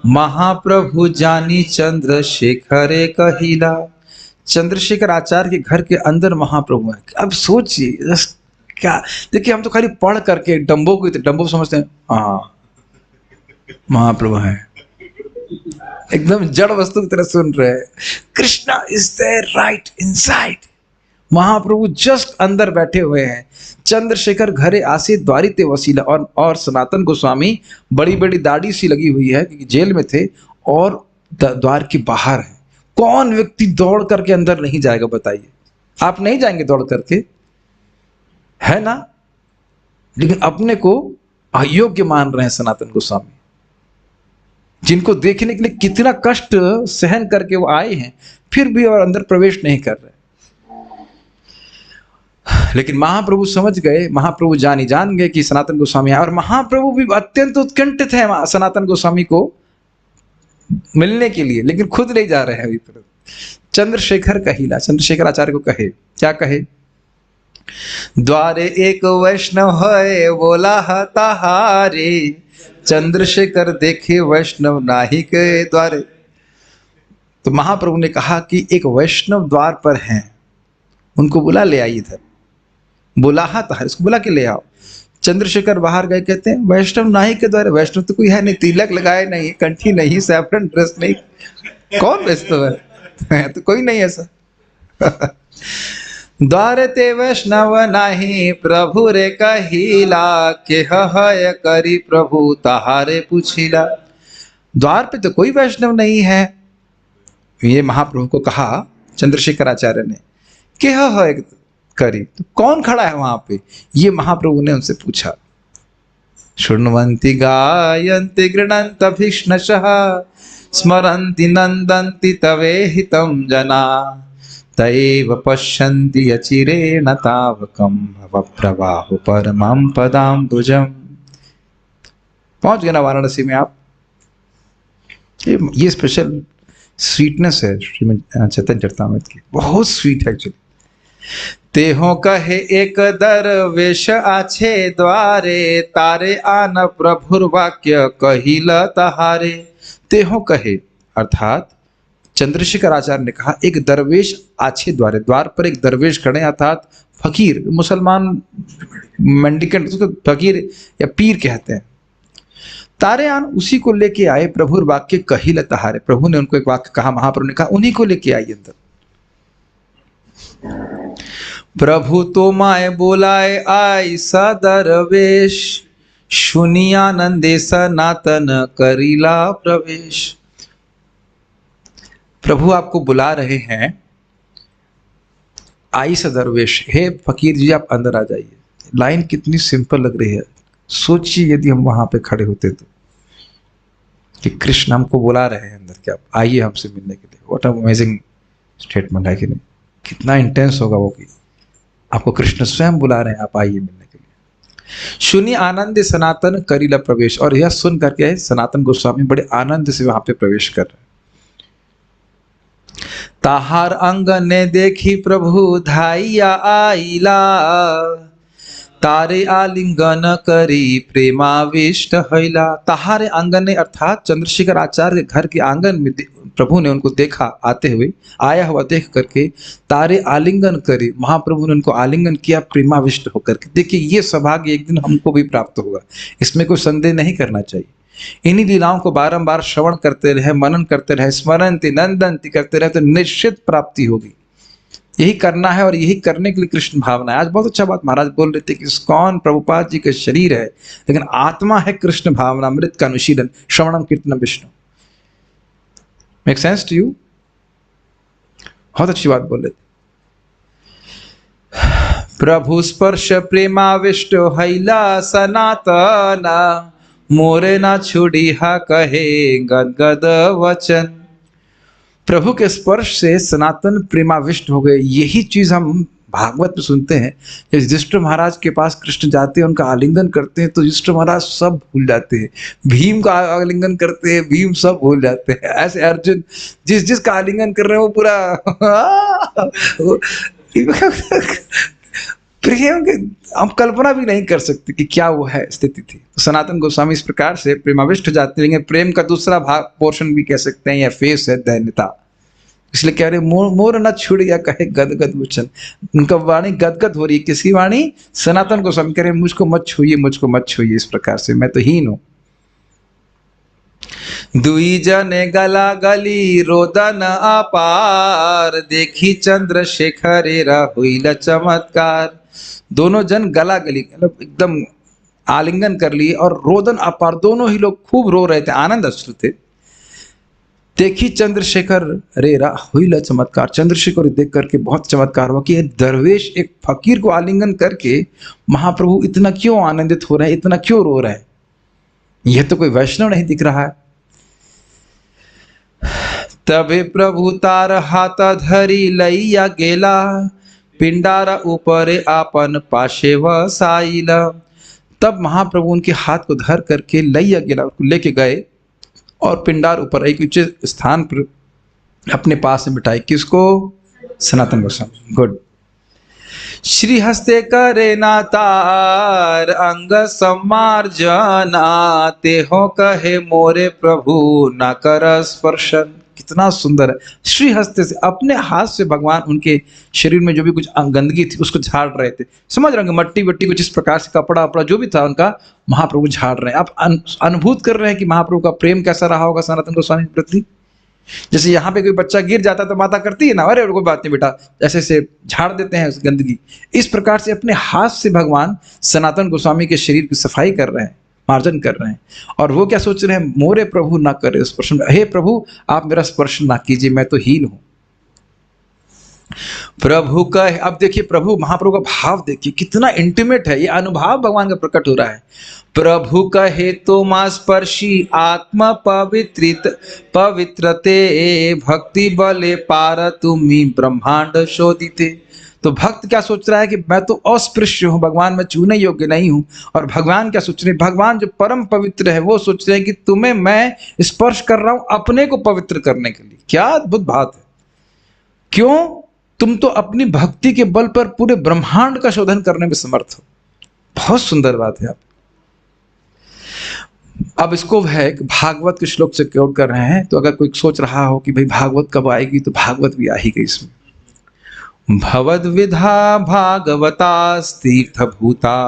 महाप्रभु जानी चंद्रशेखरे कहिला। चंद्रशेखर आचार्य के घर के अंदर महाप्रभु है। अब सोचिए क्या, देखिए हम तो खाली पढ़ करके डंबो समझते हैं, हाँ महाप्रभु है, एकदम जड़ वस्तु की तरह सुन रहे हैं। Krishna is there right inside, Mahaprabhu just अंदर बैठे हुए हैं। चंद्रशेखर घरे आसे द्वारी ते वसीला, और सनातन गोस्वामी बड़ी बड़ी दाढ़ी सी लगी हुई है क्योंकि जेल में थे और द्वार के बाहर है। कौन व्यक्ति दौड़ करके अंदर नहीं जाएगा बताइए? आप नहीं जाएंगे दौड़ करके, है ना? लेकिन अपने को अयोग्य मान रहे हैं सनातन गोस्वामी, जिनको देखने के लिए कितना कष्ट सहन करके वो आए हैं, फिर भी और अंदर प्रवेश नहीं कर रहे। लेकिन महाप्रभु समझ गए, महाप्रभु जान गए कि सनातन गोस्वामी है, और महाप्रभु भी अत्यंत उत्कंठित है सनातन गोस्वामी को मिलने के लिए, लेकिन खुद नहीं जा रहे हैं अभी तक। चंद्रशेखर कहिला, चंद्रशेखर आचार्य को कहे, क्या कहे? द्वारे एक वैष्णव है बोला ताहारे, चंद्रशेखर देखे वैष्णव नाही के द्वारे। तो महाप्रभु ने कहा कि एक वैष्णव द्वार पर हैं, उनको बुला ले आई इधर। बुलाहत है, इसको बुला के ले आओ। चंद्रशेखर बाहर गए, कहते हैं वैष्णव नाही के द्वारे। वैष्णव तो कोई है नहीं, तिलक लगाए नहीं, कंठी नहीं, सैफरन ड्रेस नहीं, कौन वैष्णव है? तो कोई नहीं ऐसा। द्वार ते वैष्णव नाही प्रभु रे कहिला, के है करी प्रभु ताहारे पूछिला। द्वार पे तो कोई वैष्णव नहीं है, ये महाप्रभु को कहा चंद्रशेखर आचार्य ने। के है करी, तो कौन खड़ा है वहां पे? ये महाप्रभु ने उनसे पूछा। शृण्वन्ति गायन्ति गृह्णन्त भीष्णशः, स्मरन्ति नन्दन्ति तवे हितं जना, तैव पश्यन्ति अचिरेण तावकं भव प्रवाहो परमं पदाम्बुजम्। पहुंच गए ना वाराणसी में आप? ये स्पेशल स्वीटनेस है श्रीमद चैतन्य चरितामृत की, बहुत स्वीट है एक्चुअली। तेहो कहे एक दरवेश आछे द्वारे, तारे आन प्रभुर वाक्य कहिल तहारे। तेहो कहे अर्थात चंद्रशेखर आचार्य ने कहा, एक दरवेश आछे द्वारे, द्वार पर एक दरवेश खड़े अर्थात फकीर, मुसलमान मेंडिकेंट उसको फकीर या पीर कहते हैं। तारे आन उसी को लेके आए, प्रभुर वाक्य कहिल तहारे, प्रभु ने उनको एक वाक्य कहा, महाप्रभु ने कहा उन्हीं को लेके आई अंदर। प्रभु तो माय बोलाए आई सा दरवेश, सुनी आनंदे सनातन करीला प्रवेश। प्रभु आपको बुला रहे हैं, आई सा दरवेश, हे फकीर जी आप अंदर आ जाइए। लाइन कितनी सिंपल लग रही है, सोचिए यदि हम वहां पे खड़े होते तो, कि कृष्ण हमको बुला रहे हैं अंदर, क्या आइए हमसे मिलने के लिए। व्हाट अमेजिंग स्टेटमेंट है कि नहीं, कितना इंटेंस होगा वो कि आपको कृष्ण स्वयं बुला रहे हैं, आप आइए मिलने के लिए। सुनी आनंद सनातन करीला प्रवेश, और यह सुन करके सनातन गोस्वामी बड़े आनंद से वहां पे प्रवेश कर रहे हैं। ताहार अंग ने देखी प्रभु धाइया आईला, तारे आलिंगन करी प्रेमाविष्ट हईला। ताहारे आंगन ने अर्थात चंद्रशेखर आचार्य के घर के आंगन में प्रभु ने उनको देखा आते हुए, आया हुआ देख करके तारे आलिंगन करी, महाप्रभु ने उनको आलिंगन किया प्रेमाविष्ट होकर के। देखिए ये सौभाग्य एक दिन हमको भी प्राप्त होगा, इसमें कोई संदेह नहीं करना चाहिए। इन्हीं लीलाओं को बारंबार श्रवण करते रहे, मनन करते रहे, स्मरणति नंदनति करते रहे तो निश्चित प्राप्ति होगी। यही करना है और यही करने के लिए कृष्ण भावना है। आज बहुत अच्छा बात महाराज बोल रहे थे कि इस्कॉन प्रभुपाद जी का शरीर है, लेकिन आत्मा है कृष्ण भावना, अमृत का अनुशीलन, श्रवणम कीर्तनम Vishnu. Make sense to you? बहुत अच्छी बात बोल रहे थे। प्रभु स्पर्श प्रेमाविष्ट हईला सनातना, मोरे ना छुड़ी हा कहे गदगद वचन। प्रभु के स्पर्श से सनातन प्रेमाविष्ट हो गए। यही चीज हम भागवत में सुनते हैं, जब युधिष्ठिर महाराज के पास कृष्ण जाते हैं, उनका आलिंगन करते हैं तो युधिष्ठिर महाराज सब भूल जाते हैं। भीम का आलिंगन करते हैं, भीम सब भूल जाते हैं। ऐसे अर्जुन जिसका आलिंगन कर रहे हैं वो पूरा प्रेम के हम कल्पना भी नहीं कर सकते कि क्या वो है स्थिति थी। तो सनातन गोस्वामी इस प्रकार से प्रेमाविष्ट हो जाते हैं। प्रेम का दूसरा भाग पोर्शन भी कह सकते हैं या फेस है दैन्यता। इसलिए कह रहे मोर न छुड़ गया कहे गदगद वचन। उनका वाणी गदगद हो रही है। किसकी वाणी? सनातन गोस्वामी कह रहे मुझको मत छूइए, मुझको मत छूइए, इस प्रकार से मैं तो हीन हूं। दुई जने गला गली रोदन अपार, देखी चंद्रशेखर हुईला चमत्कार। दोनों जन गला गली मतलब एकदम आलिंगन कर लिए और रोदन अपार, दोनों ही लोग खूब रो रहे थे, आनंद अश्रु थे। देखी चंद्रशेखर रेरा हुईला चमत्कार। चंद्रशेखर देख करके बहुत चमत्कार हुआ कि ये दरवेश एक फकीर को आलिंगन करके महाप्रभु इतना क्यों आनंदित हो रहे हैं, इतना क्यों रो रहे हैं। यह तो कोई वैष्णव नहीं दिख रहा है। तबे प्रभु तार हाथ धरी लैया गेला, पिंडारा ऊपर आपन पाशे वसाइला। तब महाप्रभु उनके हाथ को धर करके लैया गेला, उसको लेके गए और पिंडार ऊपर एक ऊंचे स्थान पर अपने पास में बिठाई। किसको? सनातन गोस्वामी। गुड। श्री हस्ते करे ना तार अंग समार्जना, तेहो कहे मोरे प्रभु न कर स्पर्शन। कितना सुंदर है। श्री हस्ते से अपने हाथ से भगवान उनके शरीर में जो भी कुछ गंदगी थी उसको झाड़ रहे थे। समझ रहे हैं, मट्टी वट्टी कुछ इस प्रकार से कपड़ा वपड़ा जो भी था उनका महाप्रभु झाड़ रहे हैं। आप अनुभूत कर रहे हैं कि महाप्रभु का प्रेम कैसा रहा होगा सनातन गोस्वामी के प्रति। जैसे यहाँ पे कोई बच्चा गिर जाता तो माता करती है ना, अरे कोई बात नहीं बेटा, ऐसे से झाड़ देते हैं उस गंदगी। इस प्रकार से अपने हाथ से भगवान सनातन गोस्वामी के शरीर की सफाई कर रहे हैं, मार्जन कर रहे हैं। और वो क्या सोच रहे हैं? मोरे प्रभु ना करे स्पर्श, हे प्रभु आप मेरा स्पर्श ना कीजिए, मैं तो हीन हूं। प्रभु का, अब देखिए प्रभु महाप्रभु का भाव देखिए कितना इंटीमेट है। ये अनुभव भगवान का प्रकट हो रहा है। प्रभु कहे तो मां स्पर्शी आत्मा पवित्रित पवित्रते, भक्ति बले पार तुम्ही ब्रह्मांड शोधिते। तो भक्त क्या सोच रहा है कि मैं तो अस्पृश्य हूं, भगवान मैं छूने योग्य नहीं हूं। और भगवान क्या सोच रहे हैं, भगवान जो परम पवित्र है वो सोच रहे हैं कि तुम्हें मैं स्पर्श कर रहा हूं अपने को पवित्र करने के लिए। क्या अद्भुत बात है। क्यों? तुम तो अपनी भक्ति के बल पर पूरे ब्रह्मांड का शोधन करने में समर्थ हो। बहुत सुंदर बात है। आप अब इसको है कि भागवत के श्लोक से कोट कर रहे हैं, तो अगर कोई सोच रहा हो कि भाई भागवत कब आएगी, तो भागवत भी आ ही गई इसमें। भवद विधा भागवतास्तीर्थभूता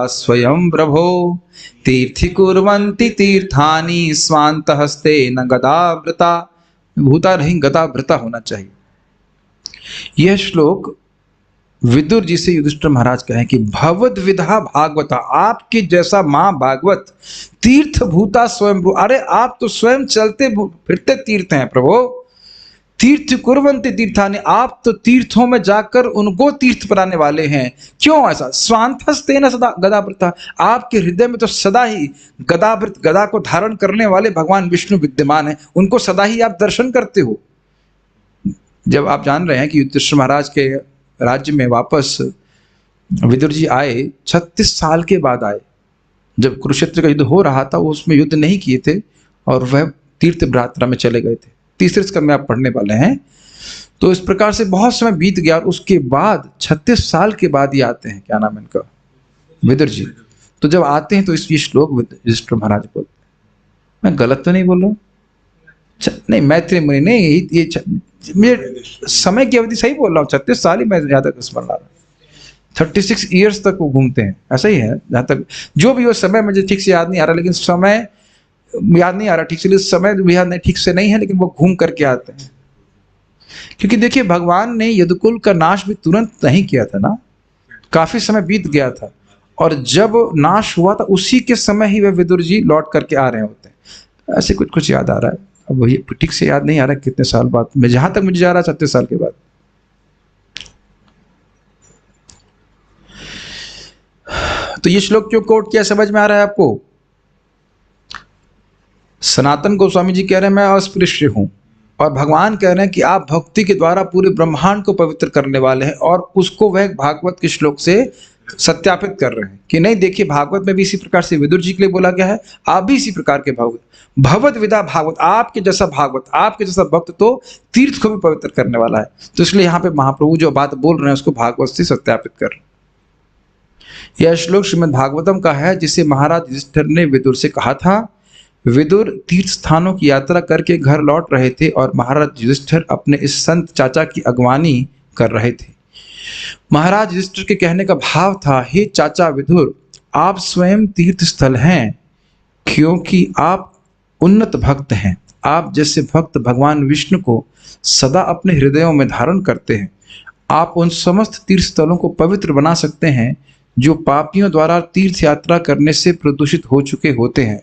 स्वयं प्रभो तीर्थि कुर्वन्ति तीर्थानि स्वांत हस्ते न गदावृता। भूता नहीं गदावृता होना चाहिए। यह श्लोक विदुर जी से युधिष्ठिर महाराज कहें कि भवद विधा भागवता, आपके जैसा मां भागवत, तीर्थ भूता स्वयं। अरे आप तो स्वयं चलते फिरते तीर्थ हैं प्रभु। तीर्थ कुर्वन्ति तीर्थानि, आप तो तीर्थों में जाकर उनको तीर्थ बनाने वाले हैं। क्यों ऐसा? स्वांतस्तेन सदा गदावृता, आपके हृदय में तो सदा ही गदावृत, गदा को धारण करने वाले भगवान विष्णु विद्यमान है, उनको सदा ही आप दर्शन करते हो। जब आप जान रहे हैं कि युधिष्ठिर महाराज के राज्य में वापस विदुर जी आए, 36 साल के बाद आए। जब कुरुक्षेत्र का युद्ध हो रहा था, वो उसमें युद्ध नहीं किए थे और वह तीर्थ यात्रा में चले गए थे। तीसरे स्कंद में आप पढ़ने वाले हैं। तो इस प्रकार से बहुत समय बीत गया और उसके बाद 36 साल के बाद ही आते हैं। क्या नाम है इनका? विदुर जी। तो जब आते हैं तो इस श्लोक युधिष्ठिर महाराज बोलते हैं, मैं गलत तो नहीं बोल रहा हूँ? नहीं, मैत्री मुनि नहीं, ये मेरे समय की अवधि सही बोल रहा हूँ। 36 साल ही मैं ज्यादा स्मरण आ रहा हूँ। 36 ईयर्स तक वो घूमते हैं, ऐसा ही है। जहाँ तक जो भी वो समय मुझे ठीक से याद नहीं आ रहा, लेकिन समय याद नहीं आ रहा ठीक से, समय भी याद नहीं ठीक से नहीं है, लेकिन वो घूम करके आते हैं। क्योंकि देखिए भगवान ने यदुकुल का नाश भी तुरंत नहीं किया था ना, काफी समय बीत गया था। और जब नाश हुआ था उसी के समय ही वह विदुर जी लौट करके आ रहे होते हैं। ऐसे कुछ कुछ याद आ रहा है, अब वही ठीक से याद नहीं आ रहा कितने साल बाद। मैं जहां तक मुझे जा रहा 36 साल के बाद। तो ये श्लोक क्यों कोट किया समझ में आ रहा है आपको? सनातन गोस्वामी जी कह रहे हैं मैं अस्पृश्य हूं, और भगवान कह रहे हैं कि आप भक्ति के द्वारा पूरे ब्रह्मांड को पवित्र करने वाले हैं। और उसको वह भागवत के श्लोक से सत्यापित कर रहे हैं कि नहीं, देखिए भागवत में भी इसी प्रकार से विदुर जी के लिए बोला गया है, आप भी इसी प्रकार के भागवत, भगवत विदा भागवत, आपके जैसा भागवत, आपके जैसा भक्त तो तीर्थ को भी पवित्र करने वाला है। तो इसलिए यहाँ पे महाप्रभु जो बात बोल रहे हैं उसको भागवत से सत्यापित कर रहे हैं। यह श्लोक श्रीमद् भागवतम का है, जिसे महाराज युधिष्ठिर ने विदुर से कहा था। विदुर तीर्थ स्थानों की यात्रा करके घर लौट रहे थे और महाराज युधिष्ठिर अपने इस संत चाचा की अगवानी कर रहे थे। महाराज युधिष्ठिर के कहने का भाव था, हे चाचा विदुर, आप स्वयं तीर्थ स्थल हैं, क्योंकि आप उन्नत भक्त हैं। आप जैसे भक्त भगवान विष्णु को सदा अपने हृदयों में धारण करते हैं। आप उन समस्त तीर्थ स्थलों को पवित्र बना सकते हैं जो पापियों द्वारा तीर्थ यात्रा करने से प्रदूषित हो चुके होते हैं।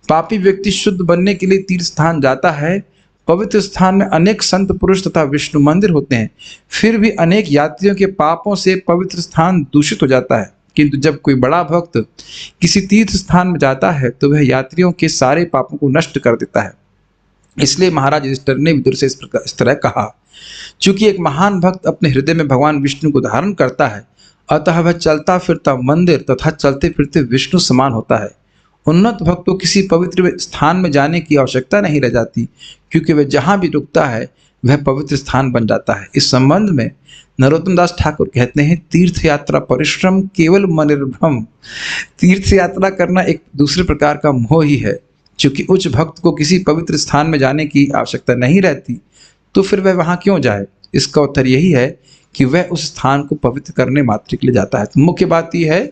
पापी व्यक्ति शुद्ध बनने के लिए तीर्थ स्थान जाता है। पवित्र स्थान में अनेक संत पुरुष तथा विष्णु मंदिर होते हैं, फिर भी अनेक यात्रियों के पापों से पवित्र स्थान दूषित हो जाता है। किंतु जब कोई बड़ा भक्त किसी तीर्थ स्थान में जाता है तो वह यात्रियों के सारे पापों को नष्ट कर देता है। इसलिए महाराज युधिष्ठिर ने विदुर से इस तरह कहा, चूंकि एक महान भक्त अपने हृदय में भगवान विष्णु को धारण करता है, अतः वह चलता फिरता मंदिर तथा चलते फिरते विष्णु समान होता है। उन्नत भक्त को किसी पवित्र स्थान में जाने की आवश्यकता नहीं रह जाती, क्योंकि वह जहाँ भी रुकता है वह पवित्र स्थान बन जाता है। इस संबंध में नरोत्तम दास ठाकुर कहते हैं, तीर्थ यात्रा परिश्रम केवल मनिर्भ्रम। तीर्थ यात्रा करना एक दूसरे प्रकार का मोह ही है। चूंकि उच्च भक्त को किसी पवित्र स्थान में जाने की आवश्यकता नहीं रहती, तो फिर वह वहां क्यों जाए? इसका उत्तर यही है कि वह उस स्थान को पवित्र करने मात्र के लिए जाता है। तो मुख्य बात यह है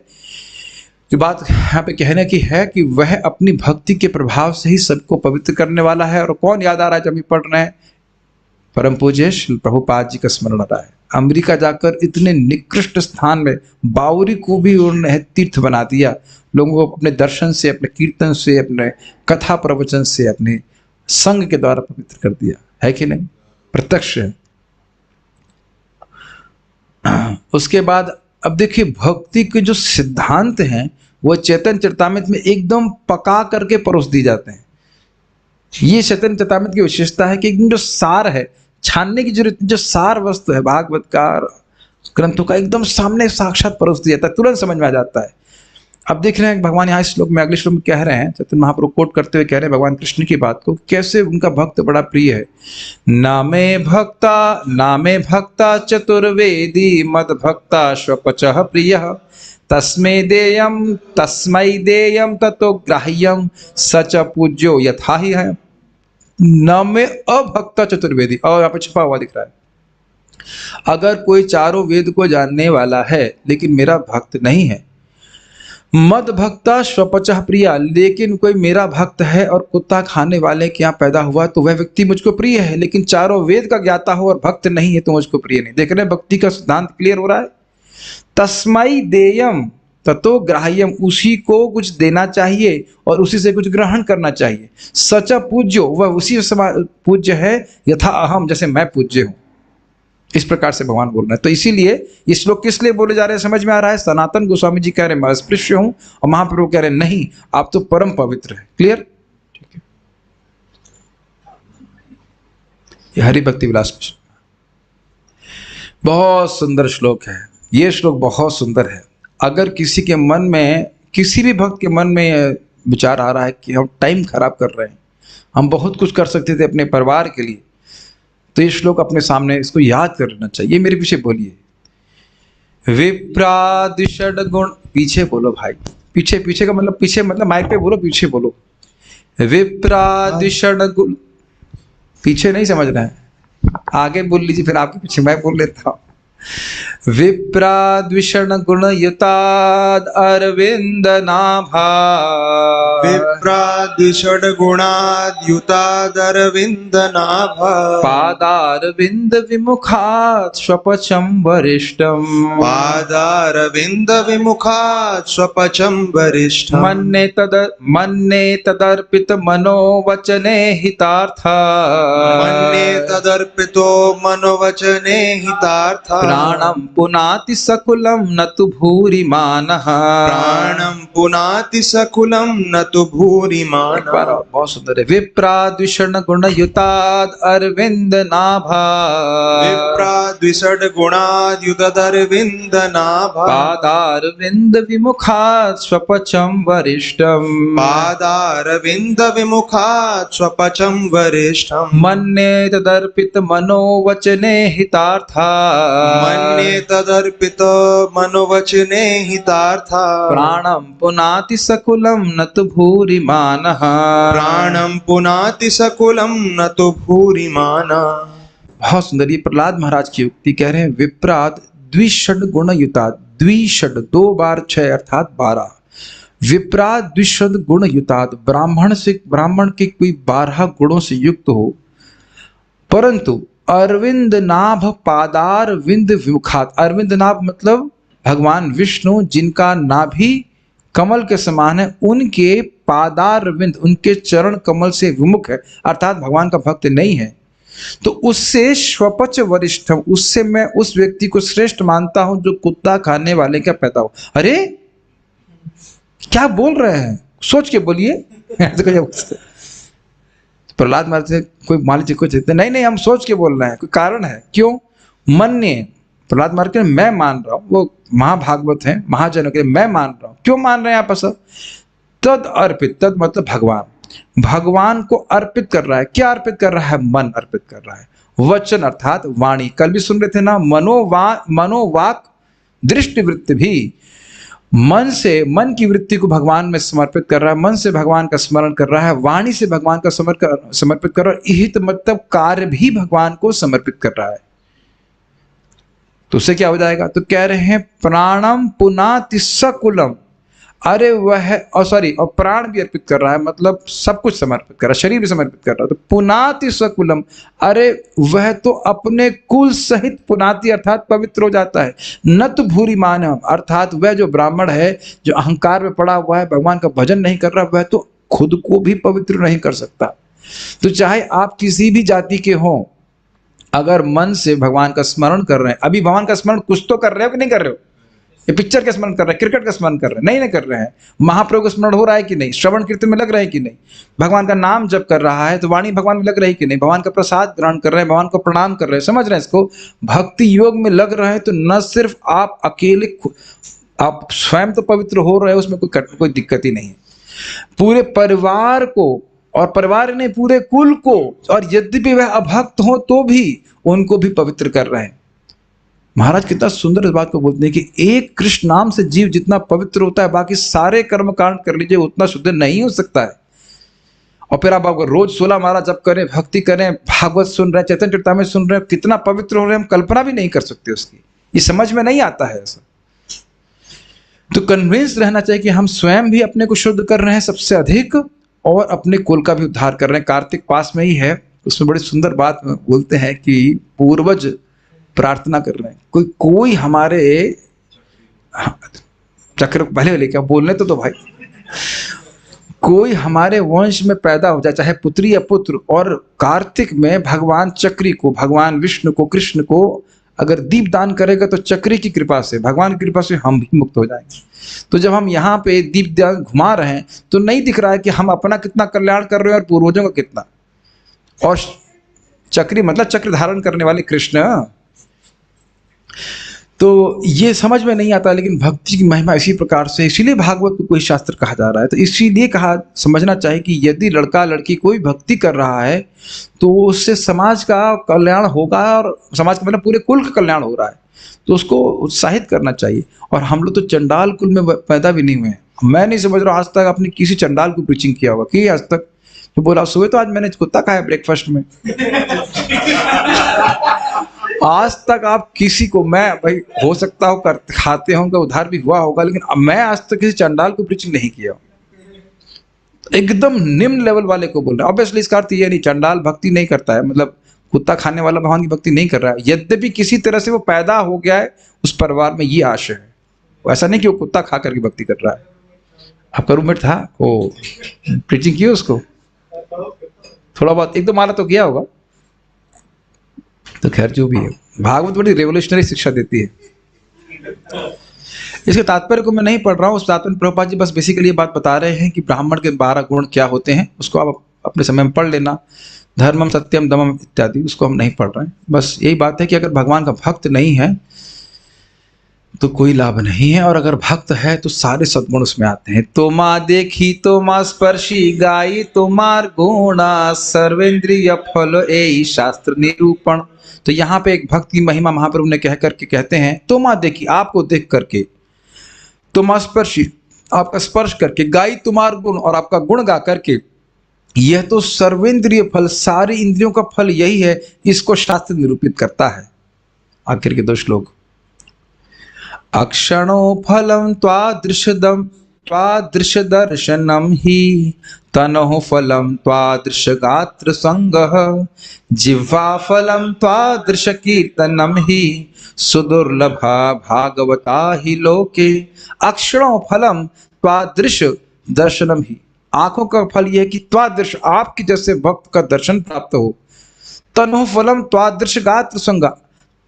कि बात यहाँ पे कहने की है कि वह अपनी भक्ति के प्रभाव से ही सबको पवित्र करने वाला है। और कौन याद आ रहा है जब ये पढ़ रहे हैं? परम पूज्य श्री प्रभुपाद जी का स्मरण आ रहा है। अमेरिका जाकर इतने निकृष्ट स्थान में बावरी को भी उन्होंने तीर्थ बना दिया। लोगों को अपने दर्शन से, अपने कीर्तन से, अपने कथा प्रवचन से, अपने संग के द्वारा पवित्र कर दिया है कि नहीं? प्रत्यक्ष है। उसके बाद अब देखिए भक्ति के जो सिद्धांत हैं वो चैतन्य चरितामृत में एकदम पका करके परोस दी जाते हैं। ये चैतन्य चरितामृत की विशेषता है कि एकदम जो सार है, छानने की जरूरत नहीं। जो सार वस्तु है भागवत का ग्रंथों का एकदम सामने साक्षात परोस दिया जाता है, तुरंत समझ में आ जाता है। अब देख रहे हैं भगवान यहाँ श्लोक में, अगले श्लोक में कह रहे हैं, चैतन्य महाप्रभु कोट करते हुए कह रहे हैं भगवान कृष्ण की बात को, कैसे उनका भक्त बड़ा प्रिय है। नामे भक्ता चतुर्वेदी मद भक्ता स्वपचः प्रियः तस्मै देयम ततो ग्राह्यम सच पूज्यो यथा ही है। न में अभक्ता चतुर्वेदी, और यहाँ पे छुपा हुआ दिख रहा है। अगर कोई चारों वेद को जानने वाला है लेकिन मेरा भक्त नहीं है, मद भक्ता स्वपचः प्रिया, लेकिन कोई मेरा भक्त है और कुत्ता खाने वाले के यहाँ पैदा हुआ तो वह व्यक्ति मुझको प्रिय है, लेकिन चारों वेद का ज्ञाता हो और भक्त नहीं है तो मुझको प्रिय नहीं। देख रहे हैं भक्ति का सिद्धांत क्लियर हो रहा है। तस्मै देयम ततो ग्राह्यम, उसी को कुछ देना चाहिए और उसी से कुछ ग्रहण करना चाहिए। सच पूज्यो, वह उसी समान पूज्य है यथा अहम, जैसे मैं पूज्य हूं। इस प्रकार से भगवान बोल रहे हैं। तो इसीलिए ये श्लोक किस लिए बोले जा रहे हैं समझ में आ रहा है। सनातन गोस्वामी जी कह रहे हैं मैं अस्पृश्य हूं और महाप्रभु कह रहे हैं नहीं, आप तो परम पवित्र है। क्लियर, ठीक है। ये हरि भक्ति विलास बहुत सुंदर श्लोक है। ये श्लोक बहुत सुंदर है। अगर किसी के मन में, किसी भी भक्त के मन में विचार आ रहा है कि हम टाइम खराब कर रहे हैं, हम बहुत कुछ कर सकते थे अपने परिवार के लिए, तो ये श्लोक अपने सामने इसको याद कर लेना चाहिए। मेरे पीछे बोलिए, विप्रादिषड गुण, पीछे बोलो भाई, पीछे, पीछे का मतलब पीछे मतलब माइक पे बोलो, पीछे बोलो। विप्रादिषड गुण, पीछे नहीं समझ रहे हैं, आगे बोल लीजिए, फिर आपके पीछे मैं बोल लेता हूँ। विप्राद्विषण गुण युताद अरविंद नाभा, विप्रादिषड गुणाद युताद अरविंद नाभा, पादारविंद विमुखात् स्वपचम वरिष्ठम, पादारविंद विमुखात् स्वपचम वरिष्ठम, मन्ये तदर्पित मनोवचने हितार्था, मन्ये तदर्पितो मनोवचने हितार्था, प्राणं पुनाति सकुलं न तु भूरिमानः, प्राणं पुनाति सकुलं न तु भूरिमानः। बहुत सुंदर है। विप्राद्विषण गुण युताद अरविंद नाभा, विप्राद्विषड गुणाद युताद अरविंद नाभा, पादारविंद विमुखात् स्वपचम वरिष्ठम, पादारविंद विमुखात् स्वपचम वरिष्ठम, मन्ये तदर्पित मनोवचने हितार्था, मन्ये तदर्पित मनोवचने हितार्था, प्राणं पुनाति सकुलं न तु भूरिमानः, प्राणं पुनाति सकुलं न तु भूरिमानः। बहुत सुंदर। ये प्रहलाद महाराज की उक्ति कह रहे हैं, विप्राद द्विषड गुण युताद, द्विषड 2 बार 6 अर्थात 12, विप्राद द्विषड गुण युताद, ब्राह्मण के कोई 12 गुणों से युक्त हो, परंतु अरविंद नाभ पादार विंद विमुखात, अरविंद नाभ मतलब भगवान विष्णु जिनका नाभि कमल के समान है, उनके पादार विंद, उनके चरण कमल से विमुख है, अर्थात भगवान का भक्त नहीं है, तो उससे स्वपच वरिष्ठम, उससे मैं उस व्यक्ति को श्रेष्ठ मानता हूं जो कुत्ता खाने वाले का पैदा हो। अरे क्या बोल रहे हैं, सोच के बोलिए। प्रहलाद महाराज से कोई मान लीजिए कुछ नहीं, हम सोच के बोल रहे हैं, कोई कारण है। क्यों? मन्ये, प्रहलाद महाराज के मैं मान रहा हूँ, वो महाभागवत है, महाजनों के मैं मान रहा हूँ। क्यों मान रहे हैं आप ऐसा? तद अर्पित, तद मतलब भगवान, भगवान को अर्पित कर रहा है। क्या अर्पित कर रहा है? मन अर्पित कर रहा है। वचन अर्थात वाणी, कल भी सुन रहे थे ना, मनोवाक दृष्टि वृत्ति भी, मन से, मन की वृत्ति को भगवान में समर्पित कर रहा है, मन से भगवान का स्मरण कर रहा है, वाणी से भगवान का समर्पित कर रहा है, हित मतलब कार्य भी भगवान को समर्पित कर रहा है। तो उससे क्या हो जाएगा? तो कह रहे हैं प्राणम पुनाति सकुलम, अरे वह, और सॉरी, और प्राण भी अर्पित कर रहा है, मतलब सब कुछ समर्पित कर रहा है, शरीर भी समर्पित कर रहा है। तो पुनाति सकुलम, अरे वह तो अपने कुल सहित पुनाति अर्थात पवित्र हो जाता है। न तो भूरी मानव, अर्थात वह जो ब्राह्मण है, जो अहंकार में पड़ा हुआ है, भगवान का भजन नहीं कर रहा, वह तो खुद को भी पवित्र नहीं कर सकता। तो चाहे आप किसी भी जाति के हों, अगर मन से भगवान का स्मरण कर रहे हैं, अभी भगवान का स्मरण कुछ तो कर रहे हो कि नहीं कर रहे हो? ये पिक्चर का स्मरण कर रहे हैं, क्रिकेट का स्मरण कर रहे हैं? नहीं कर रहे हैं। महाप्रभु का स्मरण हो रहा है कि नहीं? श्रवण कीर्तन में लग रहे हैं कि नहीं? भगवान का नाम जप कर रहा है तो वाणी भगवान में लग रही कि नहीं? भगवान का प्रसाद ग्रहण कर रहे हैं, भगवान को प्रणाम कर रहे हैं, समझ रहे हैं इसको? भक्ति योग में लग रहे हैं तो न सिर्फ आप अकेले, आप स्वयं तो पवित्र हो रहे हो, उसमें कोई दिक्कत ही नहीं है। पूरे परिवार को, और परिवार ने पूरे कुल को, और यद्यपि वह अभक्त हो तो भी उनको भी पवित्र कर रहे हैं। महाराज कितना सुंदर इस बात को बोलते हैं कि एक कृष्ण नाम से जीव जितना पवित्र होता है, बाकी सारे कर्म कांड कर लीजिए उतना शुद्ध नहीं हो सकता है। और फिर आप अगर रोज 16 माला जप करें, भक्ति करें, भागवत सुन रहे हैं, चैतन्य चरितामृत सुन रहे हैं, कितना पवित्र हो रहे हैं, हम कल्पना भी नहीं कर सकते उसकी। ये समझ में नहीं आता है ऐसा। तो कन्विंस रहना चाहिए कि हम स्वयं भी अपने को शुद्ध कर रहे हैं सबसे अधिक, और अपने कुल का भी उद्धार कर रहे हैं। कार्तिक पास में ही है, उसमें बड़ी सुंदर बात बोलते हैं कि पूर्वज प्रार्थना कर रहे हैं, कोई हमारे चक्र पहले लेके बोलने तो भाई, कोई हमारे वंश में पैदा हो जाए, चाहे पुत्री या पुत्र, और कार्तिक में भगवान चक्री को, भगवान विष्णु को, कृष्ण को अगर दीप दान करेगा तो चक्री की कृपा से, भगवान की कृपा से हम भी मुक्त हो जाएंगे। तो जब हम यहाँ पे दीप दान घुमा रहे हैं तो नहीं दिख रहा है कि हम अपना कितना कल्याण कर रहे हैं और पूर्वजों का कितना। और चक्री मतलब चक्र धारण करने वाले कृष्ण। तो ये समझ में नहीं आता, लेकिन भक्ति की महिमा इसी प्रकार से, इसीलिए भागवत को कोई शास्त्र कहा जा रहा है। तो इसीलिए कहा, समझना चाहिए कि यदि लड़का लड़की कोई भक्ति कर रहा है तो उससे समाज का कल्याण होगा, और समाज का मतलब पूरे कुल का कल्याण हो रहा है, तो उसको उत्साहित करना चाहिए। और हम लोग तो चंडाल कुल में पैदा भी नहीं हुए हैं। मैं नहीं समझ रहा आज तक आपने किसी चंडाल को प्रीचिंग किया होगा कि आज तक? तो बोला सुबह तो आज मैंने कुत्ता खाया ब्रेकफास्ट में। आज तक आप किसी को, मैं भाई हो सकता हो कर खाते होंगे, उधार भी हुआ होगा, लेकिन मैं आज तक किसी चंडाल को प्रीचिंग नहीं किया। एकदम निम्न लेवल वाले को बोल रहा है। ऑब्वियसली इसका अर्थ ये नहीं चंडाल भक्ति नहीं करता है, मतलब कुत्ता खाने वाला भगवान की भक्ति नहीं कर रहा है। यद्यपि किसी तरह से वो पैदा हो गया है उस परिवार में, ये आशय है। ऐसा नहीं कि वो कुत्ता खा करके भक्ति कर रहा है। आपका रूममेट था, वो प्रीचिंग की उसको थोड़ा बहुत, एक दो माला तो किया होगा। तो खैर जो भी है, भागवत बड़ी रेवोल्यूशनरी शिक्षा देती है। इसके तात्पर्य को मैं नहीं पढ़ रहा हूँ, उस तात्पर्य प्रभुपाद जी बस बेसिकली ये बात बता रहे हैं कि ब्राह्मण के 12 गुण क्या होते हैं, उसको आप अपने समय में पढ़ लेना। धर्मम सत्यम दमम इत्यादि, उसको हम नहीं पढ़ रहे हैं। बस यही बात है कि अगर भगवान का भक्त नहीं है तो कोई लाभ नहीं है, और अगर भक्त है तो सारे सद्गुण उसमें आते हैं। तो माँ देखी तो माँ स्पर्शी गाई तुम्हार गुणा सर्वेंद्रिय फल ए शास्त्र निरूपण। तो यहाँ पे एक भक्त की महिमा महाप्रभु ने कह करके कहते हैं, तो माँ देखी, आपको देख करके, तो माँ स्पर्शी, आपका स्पर्श करके, गाई तुम्हार गुण, और आपका गुण गा करके, यह तो सर्वेंद्रिय फल, सारी इंद्रियों का फल यही है, इसको शास्त्र निरूपित करता है। आखिर के 2 श्लोक। अक्षणो फलम त्वादृशदम त्वादृश दर्शनम ही तनोः फलम त्वादृश गात्र संगः जिह्वा फलम त्वादृश कीर्तनम ही सुदुर्लभा भागवता ही लोके। अक्षणों फलम त्वादृश दर्शनम ही, आंखों का फल यह है कि त्वादृश, आपके जैसे भक्त का दर्शन प्राप्त हो। तनोः फलम त्वादृश गात्र संगा,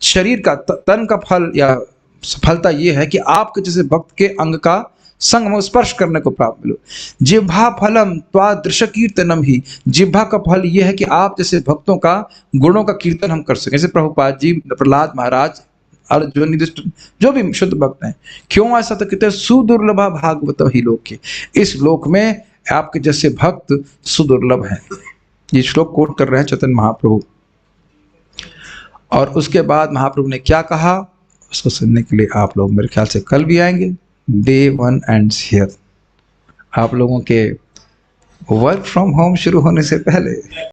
शरीर का तन का फल या सफलता यह है कि आपके जैसे भक्त के अंग का संग में स्पर्श करने को प्राप्त मिलो। जिह्वा फलम त्वादृश कीर्तनम ही, जिह्वा का फल यह है कि आप जैसे भक्तों का गुणों का कीर्तन हम कर सकें। जैसे प्रभुपाद जी, प्रहलाद महाराज, अर्जुन, जो भी शुद्ध भक्त हैं। क्यों ऐसा? तो कहते हैं सुदुर्लभा भागवत ही लोक के, इस लोक में आपके जैसे भक्त सुदुर्लभ हैं। ये श्लोक कोट कर रहे हैं चैतन्य महाप्रभु। और उसके बाद महाप्रभु ने क्या कहा, उसको सुनने के लिए आप लोग मेरे ख्याल से कल भी आएंगे। Day 1 ends here। आप लोगों के वर्क फ्रॉम होम शुरू होने से पहले